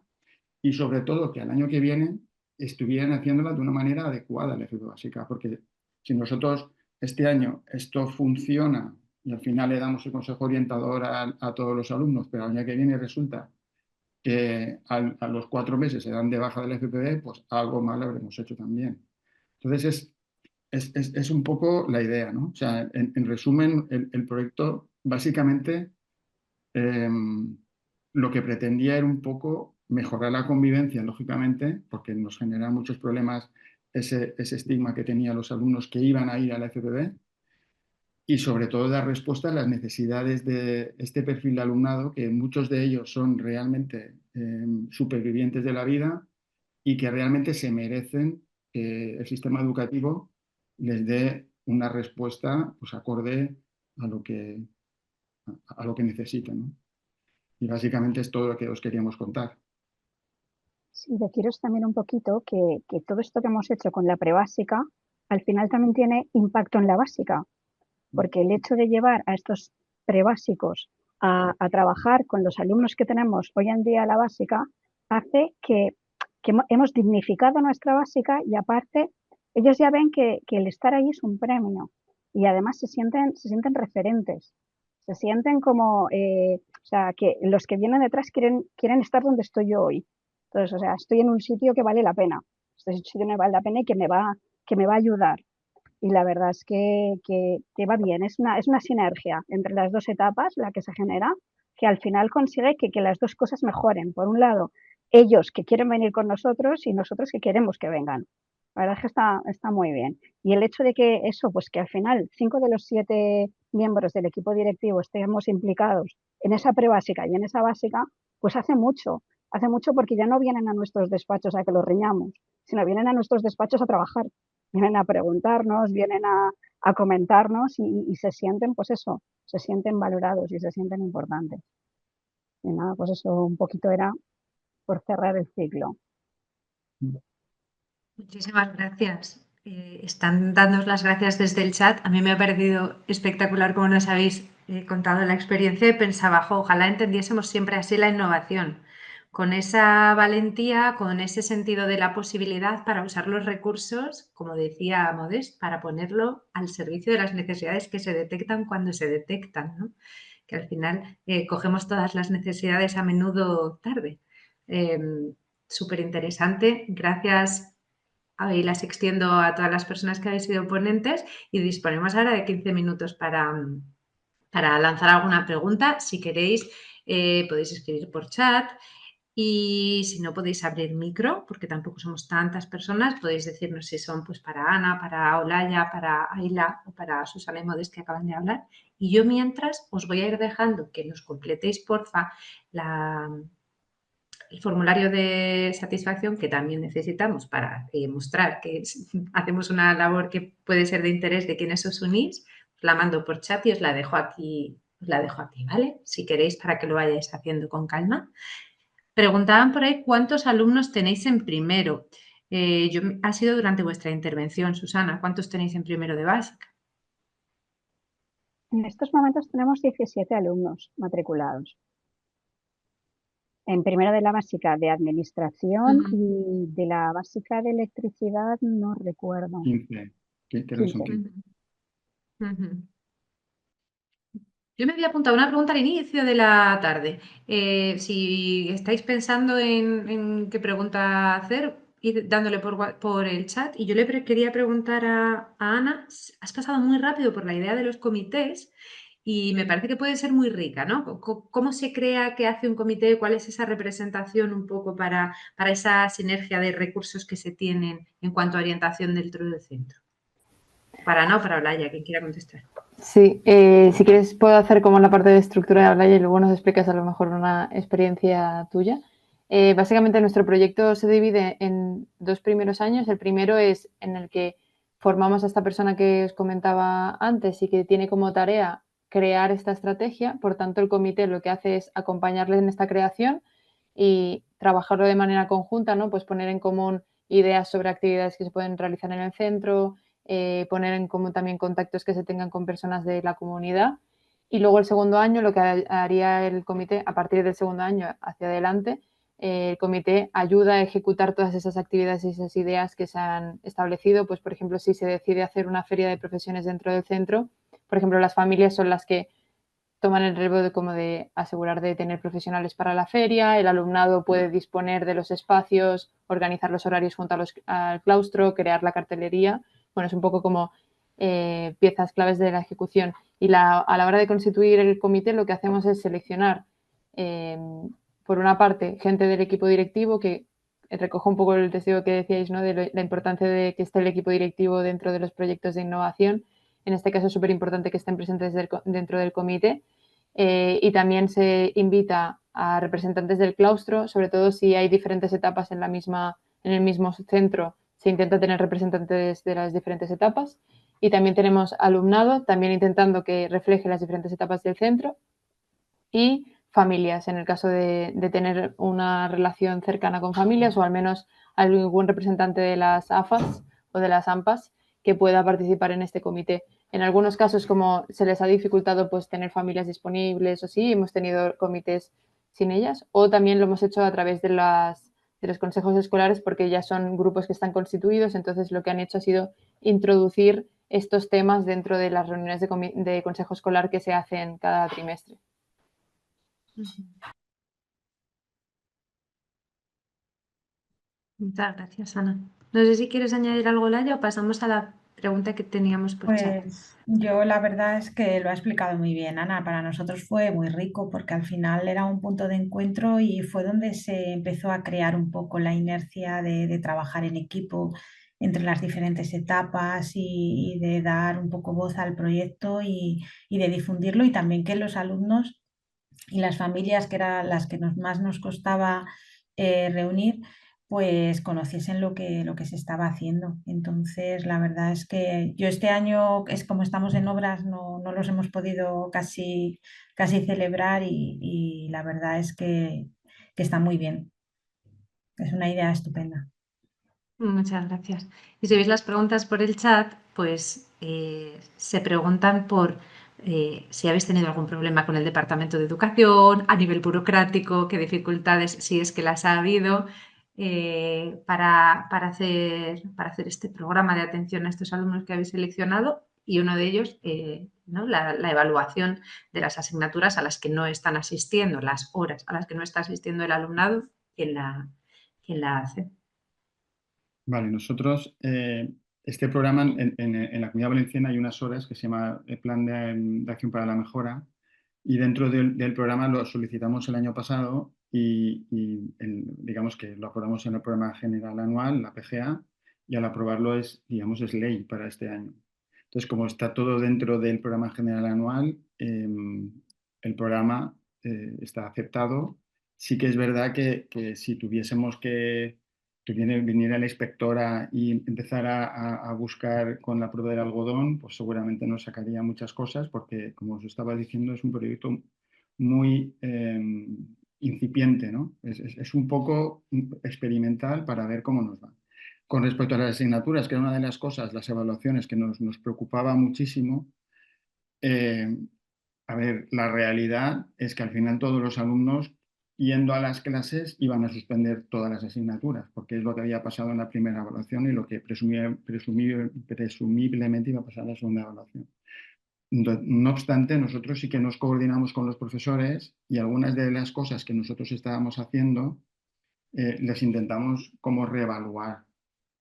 y sobre todo que al año que viene estuvieran haciéndola de una manera adecuada la FP básica, porque si nosotros este año esto funciona y al final le damos el consejo orientador a todos los alumnos, pero al año que viene resulta que a los 4 meses se dan de baja del FPB, pues algo mal habremos hecho también. Entonces es un poco la idea, ¿no? O sea, en resumen, el proyecto básicamente lo que pretendía era un poco mejorar la convivencia, lógicamente, porque nos genera muchos problemas ese estigma que tenían los alumnos que iban a ir a la FPB, y sobre todo dar respuesta a las necesidades de este perfil de alumnado, que muchos de ellos son realmente supervivientes de la vida y que realmente se merecen que el sistema educativo les dé una respuesta pues, acorde a lo que necesitan, ¿no? Y básicamente es todo lo que os queríamos contar. Sí, deciros también un poquito que todo esto que hemos hecho con la prebásica, al final también tiene impacto en la básica, porque el hecho de llevar a estos prebásicos a trabajar con los alumnos que tenemos hoy en día a la básica, hace que hemos dignificado nuestra básica y aparte ellos ya ven que el estar ahí es un premio y además se sienten referentes, se sienten como, o sea, que los que vienen detrás quieren estar donde estoy yo hoy. Entonces, o sea, estoy en un sitio que vale la pena, estoy en un sitio que vale la pena y que me va a ayudar. Y la verdad es que va bien, es una sinergia entre las dos etapas la que se genera, que al final consigue que las dos cosas mejoren. Por un lado, ellos que quieren venir con nosotros y nosotros que queremos que vengan. La verdad es que está muy bien. Y el hecho de que eso, pues que al final 5 de los 7 miembros del equipo directivo estemos implicados en esa prebásica y en esa básica, pues hace mucho porque ya no vienen a nuestros despachos a que los riñamos, sino vienen a nuestros despachos a trabajar, vienen a preguntarnos, vienen a comentarnos y se sienten, pues eso, se sienten valorados y se sienten importantes. Y nada, pues eso un poquito era por cerrar el ciclo. Muchísimas gracias. Están dándoos las gracias desde el chat. A mí me ha parecido espectacular cómo nos habéis contado la experiencia y pensaba, ojalá entendiésemos siempre así la innovación, con esa valentía, con ese sentido de la posibilidad para usar los recursos, como decía Modest, para ponerlo al servicio de las necesidades que se detectan cuando se detectan, ¿no? Que al final cogemos todas las necesidades a menudo tarde. Súper interesante. Gracias. Y las extiendo a todas las personas que habéis sido ponentes y disponemos ahora de 15 minutos para lanzar alguna pregunta. Si queréis, podéis escribir por chat y si no podéis abrir micro, porque tampoco somos tantas personas, podéis decirnos si son pues para Ana, para Olaya, para Ayla o para Susana y Modest que acaban de hablar. Y yo mientras os voy a ir dejando que nos completéis, porfa, el formulario de satisfacción que también necesitamos para mostrar que hacemos una labor que puede ser de interés de quienes os unís. Os la mando por chat y os la dejo aquí, ¿vale? Si queréis para que lo vayáis haciendo con calma. Preguntaban por ahí cuántos alumnos tenéis en primero. Ha sido durante vuestra intervención, Susana. ¿Cuántos tenéis en primero de básica? En estos momentos tenemos 17 alumnos matriculados. En primero de la básica de administración y de la básica de electricidad no recuerdo. 15. Creo que son 15. Yo me había apuntado una pregunta al inicio de la tarde. Si estáis pensando en qué pregunta hacer, id dándole por el chat. Y yo le quería preguntar a Ana, has pasado muy rápido por la idea de los comités y me parece que puede ser muy rica, ¿no? ¿Cómo se crea, qué hace un comité? ¿Cuál es esa representación un poco para esa sinergia de recursos que se tienen en cuanto a orientación dentro del centro? Para Ana o para Olaya, quien quiera contestar. Sí, si quieres puedo hacer como la parte de estructura de Olaya y luego nos explicas a lo mejor una experiencia tuya. Básicamente nuestro proyecto se divide en 2 primeros años. El primero es en el que formamos a esta persona que os comentaba antes y que tiene como tarea crear esta estrategia. Por tanto, el comité lo que hace es acompañarle en esta creación y trabajarlo de manera conjunta, ¿no? Pues poner en común ideas sobre actividades que se pueden realizar en el centro, poner en común también contactos que se tengan con personas de la comunidad Y luego el segundo año, lo que haría el comité, a partir del segundo año hacia adelante, el comité ayuda a ejecutar todas esas actividades y esas ideas que se han establecido. Pues, por ejemplo, si se decide hacer una feria de profesiones dentro del centro, por ejemplo, las familias son las que toman el relevo de como de asegurar de tener profesionales para la feria, el alumnado puede disponer de los espacios, organizar los horarios junto al claustro, crear la cartelería. Bueno, es un poco como piezas claves de la ejecución. Y a la hora de constituir el comité, lo que hacemos es seleccionar, por una parte, gente del equipo directivo, que recoge un poco el testigo que decíais, ¿no? De la importancia de que esté el equipo directivo dentro de los proyectos de innovación. En este caso es súper importante que estén presentes dentro del comité. Y también se invita a representantes del claustro, sobre todo si hay diferentes etapas en el mismo centro, se intenta tener representantes de las diferentes etapas. Y también tenemos alumnado, también intentando que refleje las diferentes etapas del centro. Y familias, en el caso de tener una relación cercana con familias, o al menos algún representante de las AFAS o de las AMPAs que pueda participar en este comité. En algunos casos, como se les ha dificultado pues tener familias disponibles o sí, hemos tenido comités sin ellas, o también lo hemos hecho a través de los consejos escolares, porque ya son grupos que están constituidos, entonces lo que han hecho ha sido introducir estos temas dentro de las reuniones de consejo escolar que se hacen cada trimestre. Muchas gracias, Ana. No sé si quieres añadir algo, Laia, o pasamos a la pregunta que teníamos por chat. Pues yo la verdad es que lo ha explicado muy bien, Ana. Para nosotros fue muy rico porque al final era un punto de encuentro y fue donde se empezó a crear un poco la inercia de trabajar en equipo entre las diferentes etapas y de dar un poco voz al proyecto y de difundirlo, y también que los alumnos y las familias, que eran las que más nos costaba reunir, pues conociesen lo que se estaba haciendo. Entonces, la verdad es que yo este año, es como estamos en obras, no los hemos podido casi celebrar, y la verdad es que está muy bien. Es una idea estupenda. Muchas gracias. Y si veis las preguntas por el chat, pues se preguntan por si habéis tenido algún problema con el Departamento de Educación, a nivel burocrático, qué dificultades, si es que las ha habido, para hacer este programa de atención a estos alumnos que habéis seleccionado, y uno de ellos, ¿no? la evaluación de las asignaturas a las que no están asistiendo, las horas a las que no está asistiendo el alumnado, quién la hace. Vale, nosotros, este programa en la Comunidad Valenciana hay unas horas que se llama el Plan de Acción para la Mejora, y dentro del programa lo solicitamos el año pasado digamos que lo aprobamos en el programa general anual, la PGA, y al aprobarlo es ley para este año. Entonces, como está todo dentro del programa general anual, el programa está aceptado. Sí que es verdad que si tuviésemos que viniera la inspectora y empezara a buscar con la prueba del algodón, pues seguramente nos sacaría muchas cosas, porque, como os estaba diciendo, es un proyecto muy incipiente, ¿no? Es un poco experimental para ver cómo nos va. Con respecto a las asignaturas, que era una de las cosas, las evaluaciones que nos preocupaba muchísimo, a ver, la realidad es que al final todos los alumnos, yendo a las clases, iban a suspender todas las asignaturas, porque es lo que había pasado en la primera evaluación y lo que presumiblemente iba a pasar en la segunda evaluación. No obstante, nosotros sí que nos coordinamos con los profesores, y algunas de las cosas que nosotros estábamos haciendo les intentamos como reevaluar,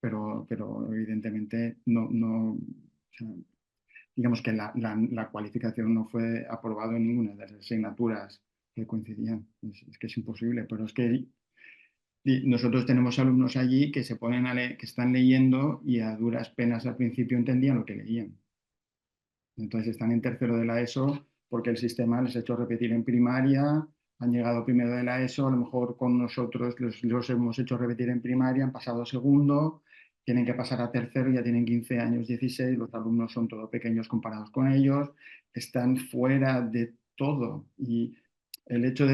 pero evidentemente o sea, digamos que la cualificación no fue aprobada en ninguna de las asignaturas que coincidían. Es que es imposible, pero es que nosotros tenemos alumnos allí que se ponen que están leyendo y a duras penas al principio entendían lo que leían. Entonces están en tercero de la ESO porque el sistema les ha hecho repetir en primaria, han llegado primero de la ESO, a lo mejor con nosotros los hemos hecho repetir en primaria, han pasado a segundo, tienen que pasar a tercero, ya tienen 15 años, 16, los alumnos son todos pequeños comparados con ellos, están fuera de todo. Y el hecho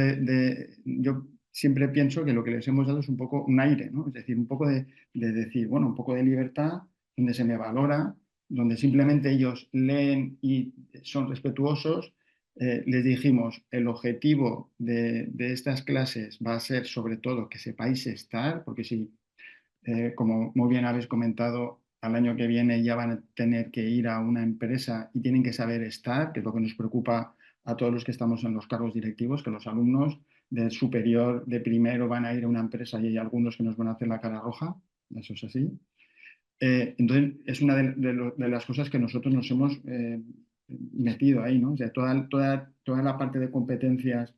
yo siempre pienso que lo que les hemos dado es un poco un aire, ¿no? Es decir, un poco de decir, bueno, un poco de libertad, donde se me valora, donde simplemente ellos leen y son respetuosos, les dijimos, el objetivo de estas clases va a ser sobre todo que sepáis estar, porque si, como muy bien habéis comentado, al año que viene ya van a tener que ir a una empresa y tienen que saber estar, que es lo que nos preocupa a todos los que estamos en los cargos directivos, que los alumnos de superior, de primero, van a ir a una empresa y hay algunos que nos van a hacer la cara roja, eso es así. Entonces, es una de las cosas que nosotros nos hemos metido ahí, ¿no? O sea, toda la parte de competencias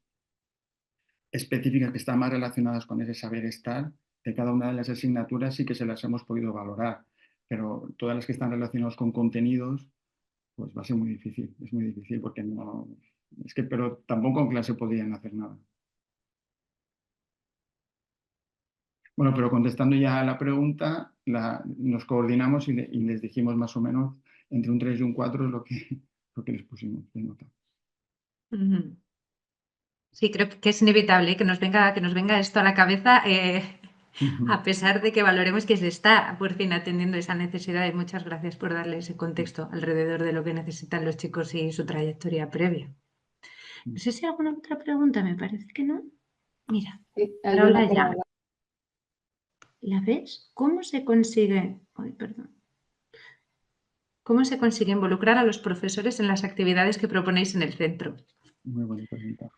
específicas que están más relacionadas con ese saber estar de cada una de las asignaturas sí que se las hemos podido valorar, pero todas las que están relacionadas con contenidos, pues va a ser muy difícil, es muy difícil porque no, es que, pero tampoco en clase podían hacer nada. Bueno, pero contestando ya a la pregunta, nos coordinamos y les dijimos más o menos entre un 3 y un 4 es lo que les pusimos de nota. Ujú. Sí, creo que es inevitable que nos venga esto a la cabeza, a pesar de que valoremos que se está por fin atendiendo esa necesidad, y muchas gracias por darle ese contexto alrededor de lo que necesitan los chicos y su trayectoria previa. No sé si hay alguna otra pregunta, me parece que no. Mira, Sí, hay Raúl una por ya. ahí. ¿La ves? ¿Cómo se consigue? Ay, perdón. ¿Cómo se consigue involucrar a los profesores en las actividades que proponéis en el centro? Muy buena pregunta.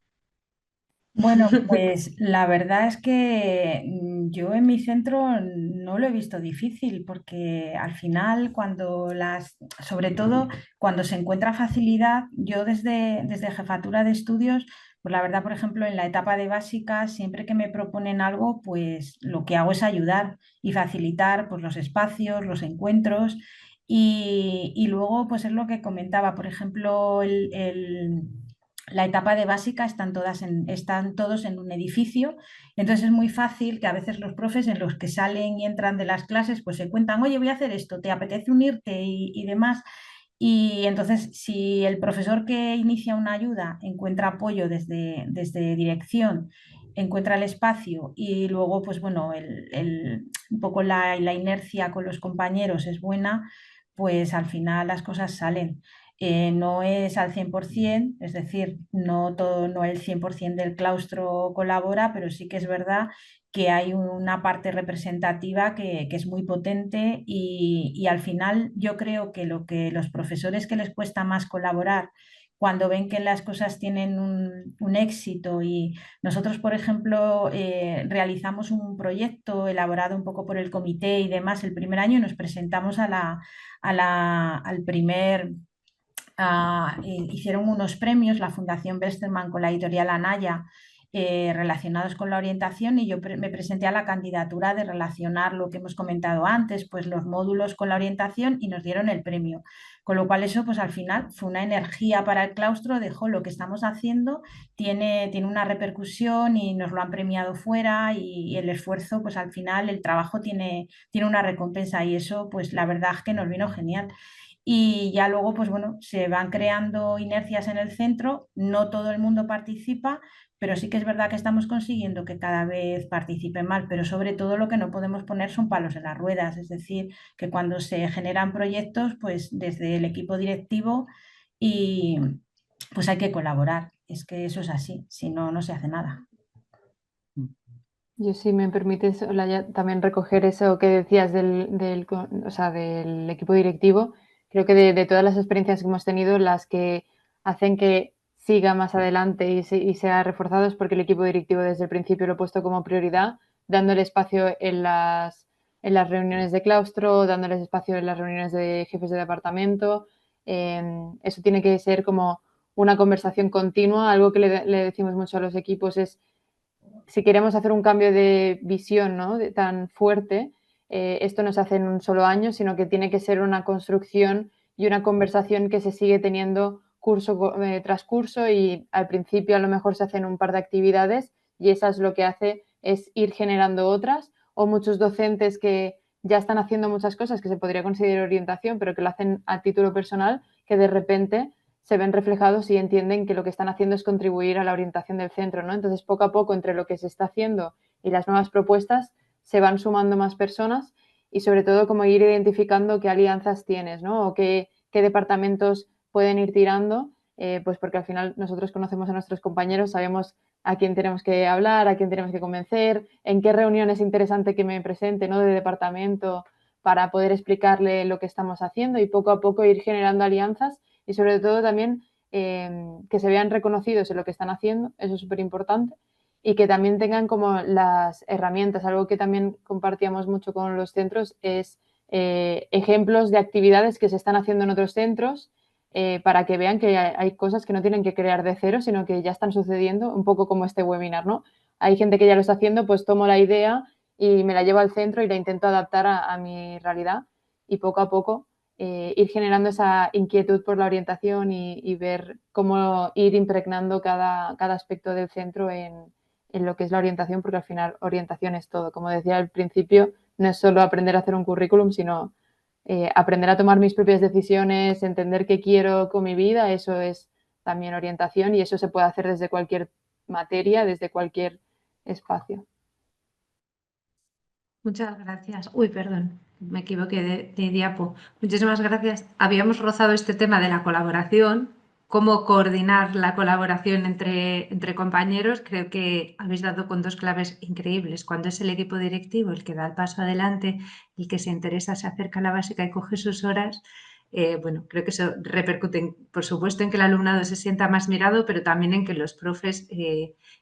Bueno, pues la verdad es que yo en mi centro no lo he visto difícil porque al final sobre todo cuando se encuentra facilidad, yo desde jefatura de estudios, pues la verdad, por ejemplo, en la etapa de básica, siempre que me proponen algo, pues lo que hago es ayudar y facilitar pues los espacios, los encuentros y luego pues es lo que comentaba, por ejemplo, la etapa de básica están todos en un edificio, entonces es muy fácil que a veces los profes en los que salen y entran de las clases pues se cuentan, oye, voy a hacer esto, ¿te apetece unirte? Y demás. Y entonces si el profesor que inicia una ayuda encuentra apoyo desde dirección, encuentra el espacio y luego pues bueno, un poco la inercia con los compañeros es buena, pues al final las cosas salen. No es al 100%, es decir, no el 100% del claustro colabora, pero sí que es verdad que hay una parte representativa que es muy potente y al final yo creo que lo que los profesores que les cuesta más colaborar, cuando ven que las cosas tienen un éxito y nosotros, por ejemplo, realizamos un proyecto elaborado un poco por el comité y demás el primer año y nos presentamos al primer hicieron unos premios, la Fundación Westermann con la editorial Anaya, relacionados con la orientación y yo me presenté a la candidatura de relacionar lo que hemos comentado antes, pues los módulos con la orientación y nos dieron el premio. Con lo cual eso pues al final fue una energía para el claustro, dejó lo que estamos haciendo, tiene una repercusión y nos lo han premiado fuera y el esfuerzo pues al final el trabajo tiene una recompensa y eso pues la verdad es que nos vino genial. Y ya luego, pues bueno, se van creando inercias en el centro, no todo el mundo participa, pero sí que es verdad que estamos consiguiendo que cada vez participen más, pero sobre todo lo que no podemos poner son palos en las ruedas, es decir, que cuando se generan proyectos, pues desde el equipo directivo y pues hay que colaborar, es que eso es así, si no, no se hace nada. Yo, si me permites, Olaya, también recoger eso que decías o sea, del equipo directivo. Creo que de todas las experiencias que hemos tenido, las que hacen que siga más adelante y sea reforzado es porque el equipo directivo desde el principio lo ha puesto como prioridad, dándole espacio en las reuniones de claustro, dándoles espacio en las reuniones de jefes de departamento. Eso tiene que ser como una conversación continua. Algo que le decimos mucho a los equipos es, si queremos hacer un cambio de visión, ¿no?, tan fuerte, esto no se hace en un solo año, sino que tiene que ser una construcción y una conversación que se sigue teniendo curso tras curso, y al principio a lo mejor se hacen un par de actividades y esas lo que hace es ir generando otras, o muchos docentes que ya están haciendo muchas cosas que se podría considerar orientación, pero que lo hacen a título personal, que de repente se ven reflejados y entienden que lo que están haciendo es contribuir a la orientación del centro, ¿no? Entonces, poco a poco, entre lo que se está haciendo y las nuevas propuestas, se van sumando más personas y, sobre todo, como ir identificando qué alianzas tienes, ¿no? O qué departamentos pueden ir tirando pues porque al final nosotros conocemos a nuestros compañeros, sabemos a quién tenemos que hablar, a quién tenemos que convencer, en qué reunión es interesante que me presente, ¿no?, de departamento, para poder explicarle lo que estamos haciendo y poco a poco ir generando alianzas y sobre todo también que se vean reconocidos en lo que están haciendo, eso es súper importante, y que también tengan como las herramientas. Algo que también compartíamos mucho con los centros es ejemplos de actividades que se están haciendo en otros centros para que vean que hay cosas que no tienen que crear de cero, sino que ya están sucediendo, un poco como este webinar, ¿no? Hay gente que ya lo está haciendo, pues tomo la idea y me la llevo al centro y la intento adaptar a mi realidad y poco a poco ir generando esa inquietud por la orientación y ver cómo ir impregnando cada aspecto del centro en lo que es la orientación, porque al final orientación es todo. Como decía al principio, no es solo aprender a hacer un currículum, sino aprender a tomar mis propias decisiones, entender qué quiero con mi vida, eso es también orientación y eso se puede hacer desde cualquier materia, desde cualquier espacio. Muchas gracias. Uy, perdón, me equivoqué de diapo. Muchísimas gracias. Habíamos rozado este tema de la colaboración, cómo coordinar la colaboración entre compañeros. Creo que habéis dado con dos claves increíbles. Cuando es el equipo directivo el que da el paso adelante, el que se interesa, se acerca a la básica y coge sus horas. Bueno, creo que eso repercute, por supuesto, en que el alumnado se sienta más mirado, pero también en que los profes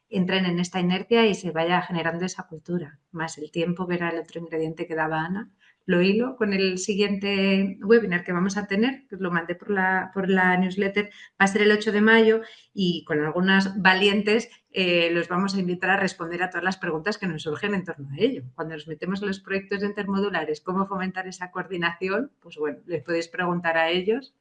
entren en esta inercia y se vaya generando esa cultura, más el tiempo, que era el otro ingrediente que daba Ana. Lo hilo con el siguiente webinar que vamos a tener, que lo mandé por la newsletter, va a ser el 8 de mayo y con algunas valientes los vamos a invitar a responder a todas las preguntas que nos surgen en torno a ello. Cuando nos metemos en los proyectos intermodulares, cómo fomentar esa coordinación, pues bueno, les podéis preguntar a ellos,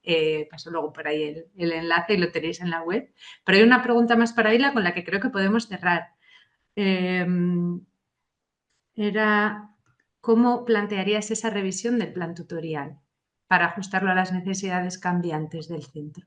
paso luego por ahí el enlace y lo tenéis en la web. Pero hay una pregunta más para Ila con la que creo que podemos cerrar. Era cómo plantearías esa revisión del plan tutorial para ajustarlo a las necesidades cambiantes del centro.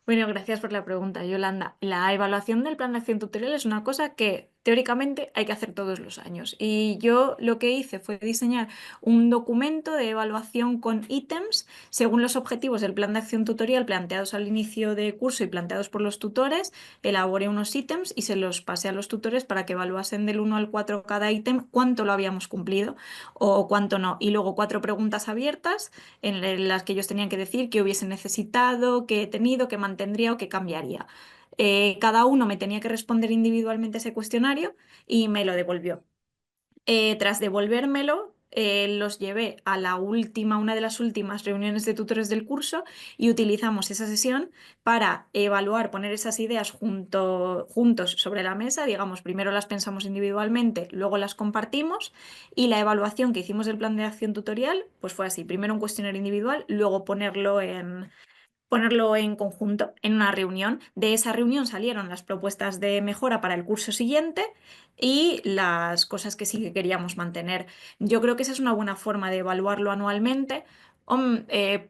Bueno, gracias por la pregunta, Yolanda. La evaluación del plan de acción tutorial es una cosa que teóricamente hay que hacer todos los años. Y yo lo que hice fue diseñar un documento de evaluación con ítems según los objetivos del plan de acción tutorial planteados al inicio de curso y planteados por los tutores. Elaboré unos ítems y se los pasé a los tutores para que evaluasen del 1 al 4 cada ítem cuánto lo habíamos cumplido o cuánto no. Y luego 4 preguntas abiertas en las que ellos tenían que decir qué hubiesen necesitado, qué he tenido, qué mantendría o qué cambiaría. Cada uno me tenía que responder individualmente ese cuestionario y me lo devolvió. Tras devolvérmelo, los llevé a una de las últimas reuniones de tutores del curso y utilizamos esa sesión para evaluar, poner esas ideas juntos sobre la mesa. Digamos, primero las pensamos individualmente, luego las compartimos y la evaluación que hicimos del plan de acción tutorial pues fue así. Primero un cuestionario individual, luego ponerlo en conjunto en una reunión. De esa reunión salieron las propuestas de mejora para el curso siguiente y las cosas que sí que queríamos mantener. Yo creo que esa es una buena forma de evaluarlo anualmente.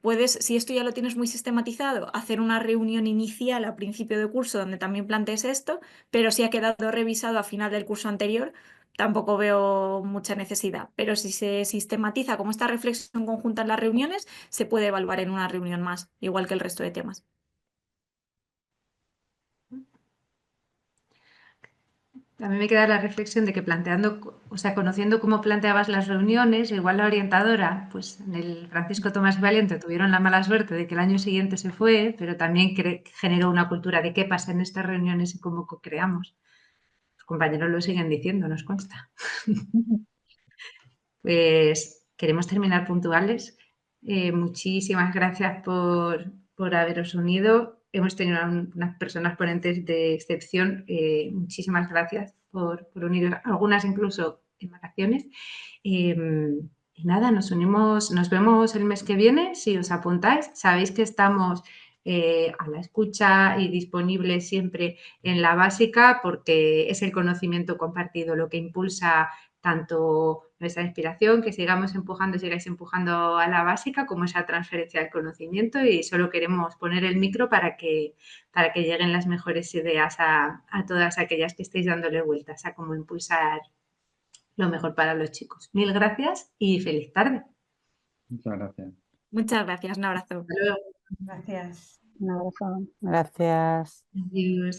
Puedes, si esto ya lo tienes muy sistematizado, hacer una reunión inicial a principio de curso donde también plantees esto, pero si ha quedado revisado a final del curso anterior, tampoco veo mucha necesidad. Pero si se sistematiza como esta reflexión conjunta en las reuniones, se puede evaluar en una reunión más, igual que el resto de temas. A mí me queda la reflexión de que conociendo cómo planteabas las reuniones, igual la orientadora, pues en el Francisco Tomás y Valiente tuvieron la mala suerte de que el año siguiente se fue, pero también generó una cultura de qué pasa en estas reuniones y cómo co-creamos. Los compañeros lo siguen diciendo, nos consta. Pues queremos terminar puntuales. Muchísimas gracias por haberos unido. Hemos tenido unas personas ponentes de excepción. Muchísimas gracias por uniros, algunas incluso en vacaciones. Y nada, nos vemos el mes que viene. Si os apuntáis, sabéis que estamos a la escucha y disponibles siempre en la básica porque es el conocimiento compartido lo que impulsa tanto nuestra inspiración, que sigáis empujando a la básica, como esa transferencia del conocimiento, y solo queremos poner el micro para que lleguen las mejores ideas a todas aquellas que estéis dándole vueltas a cómo impulsar lo mejor para los chicos. Mil gracias y feliz tarde. Muchas gracias. Muchas gracias, un abrazo. Hasta luego. Gracias. Un abrazo. Gracias. Adiós.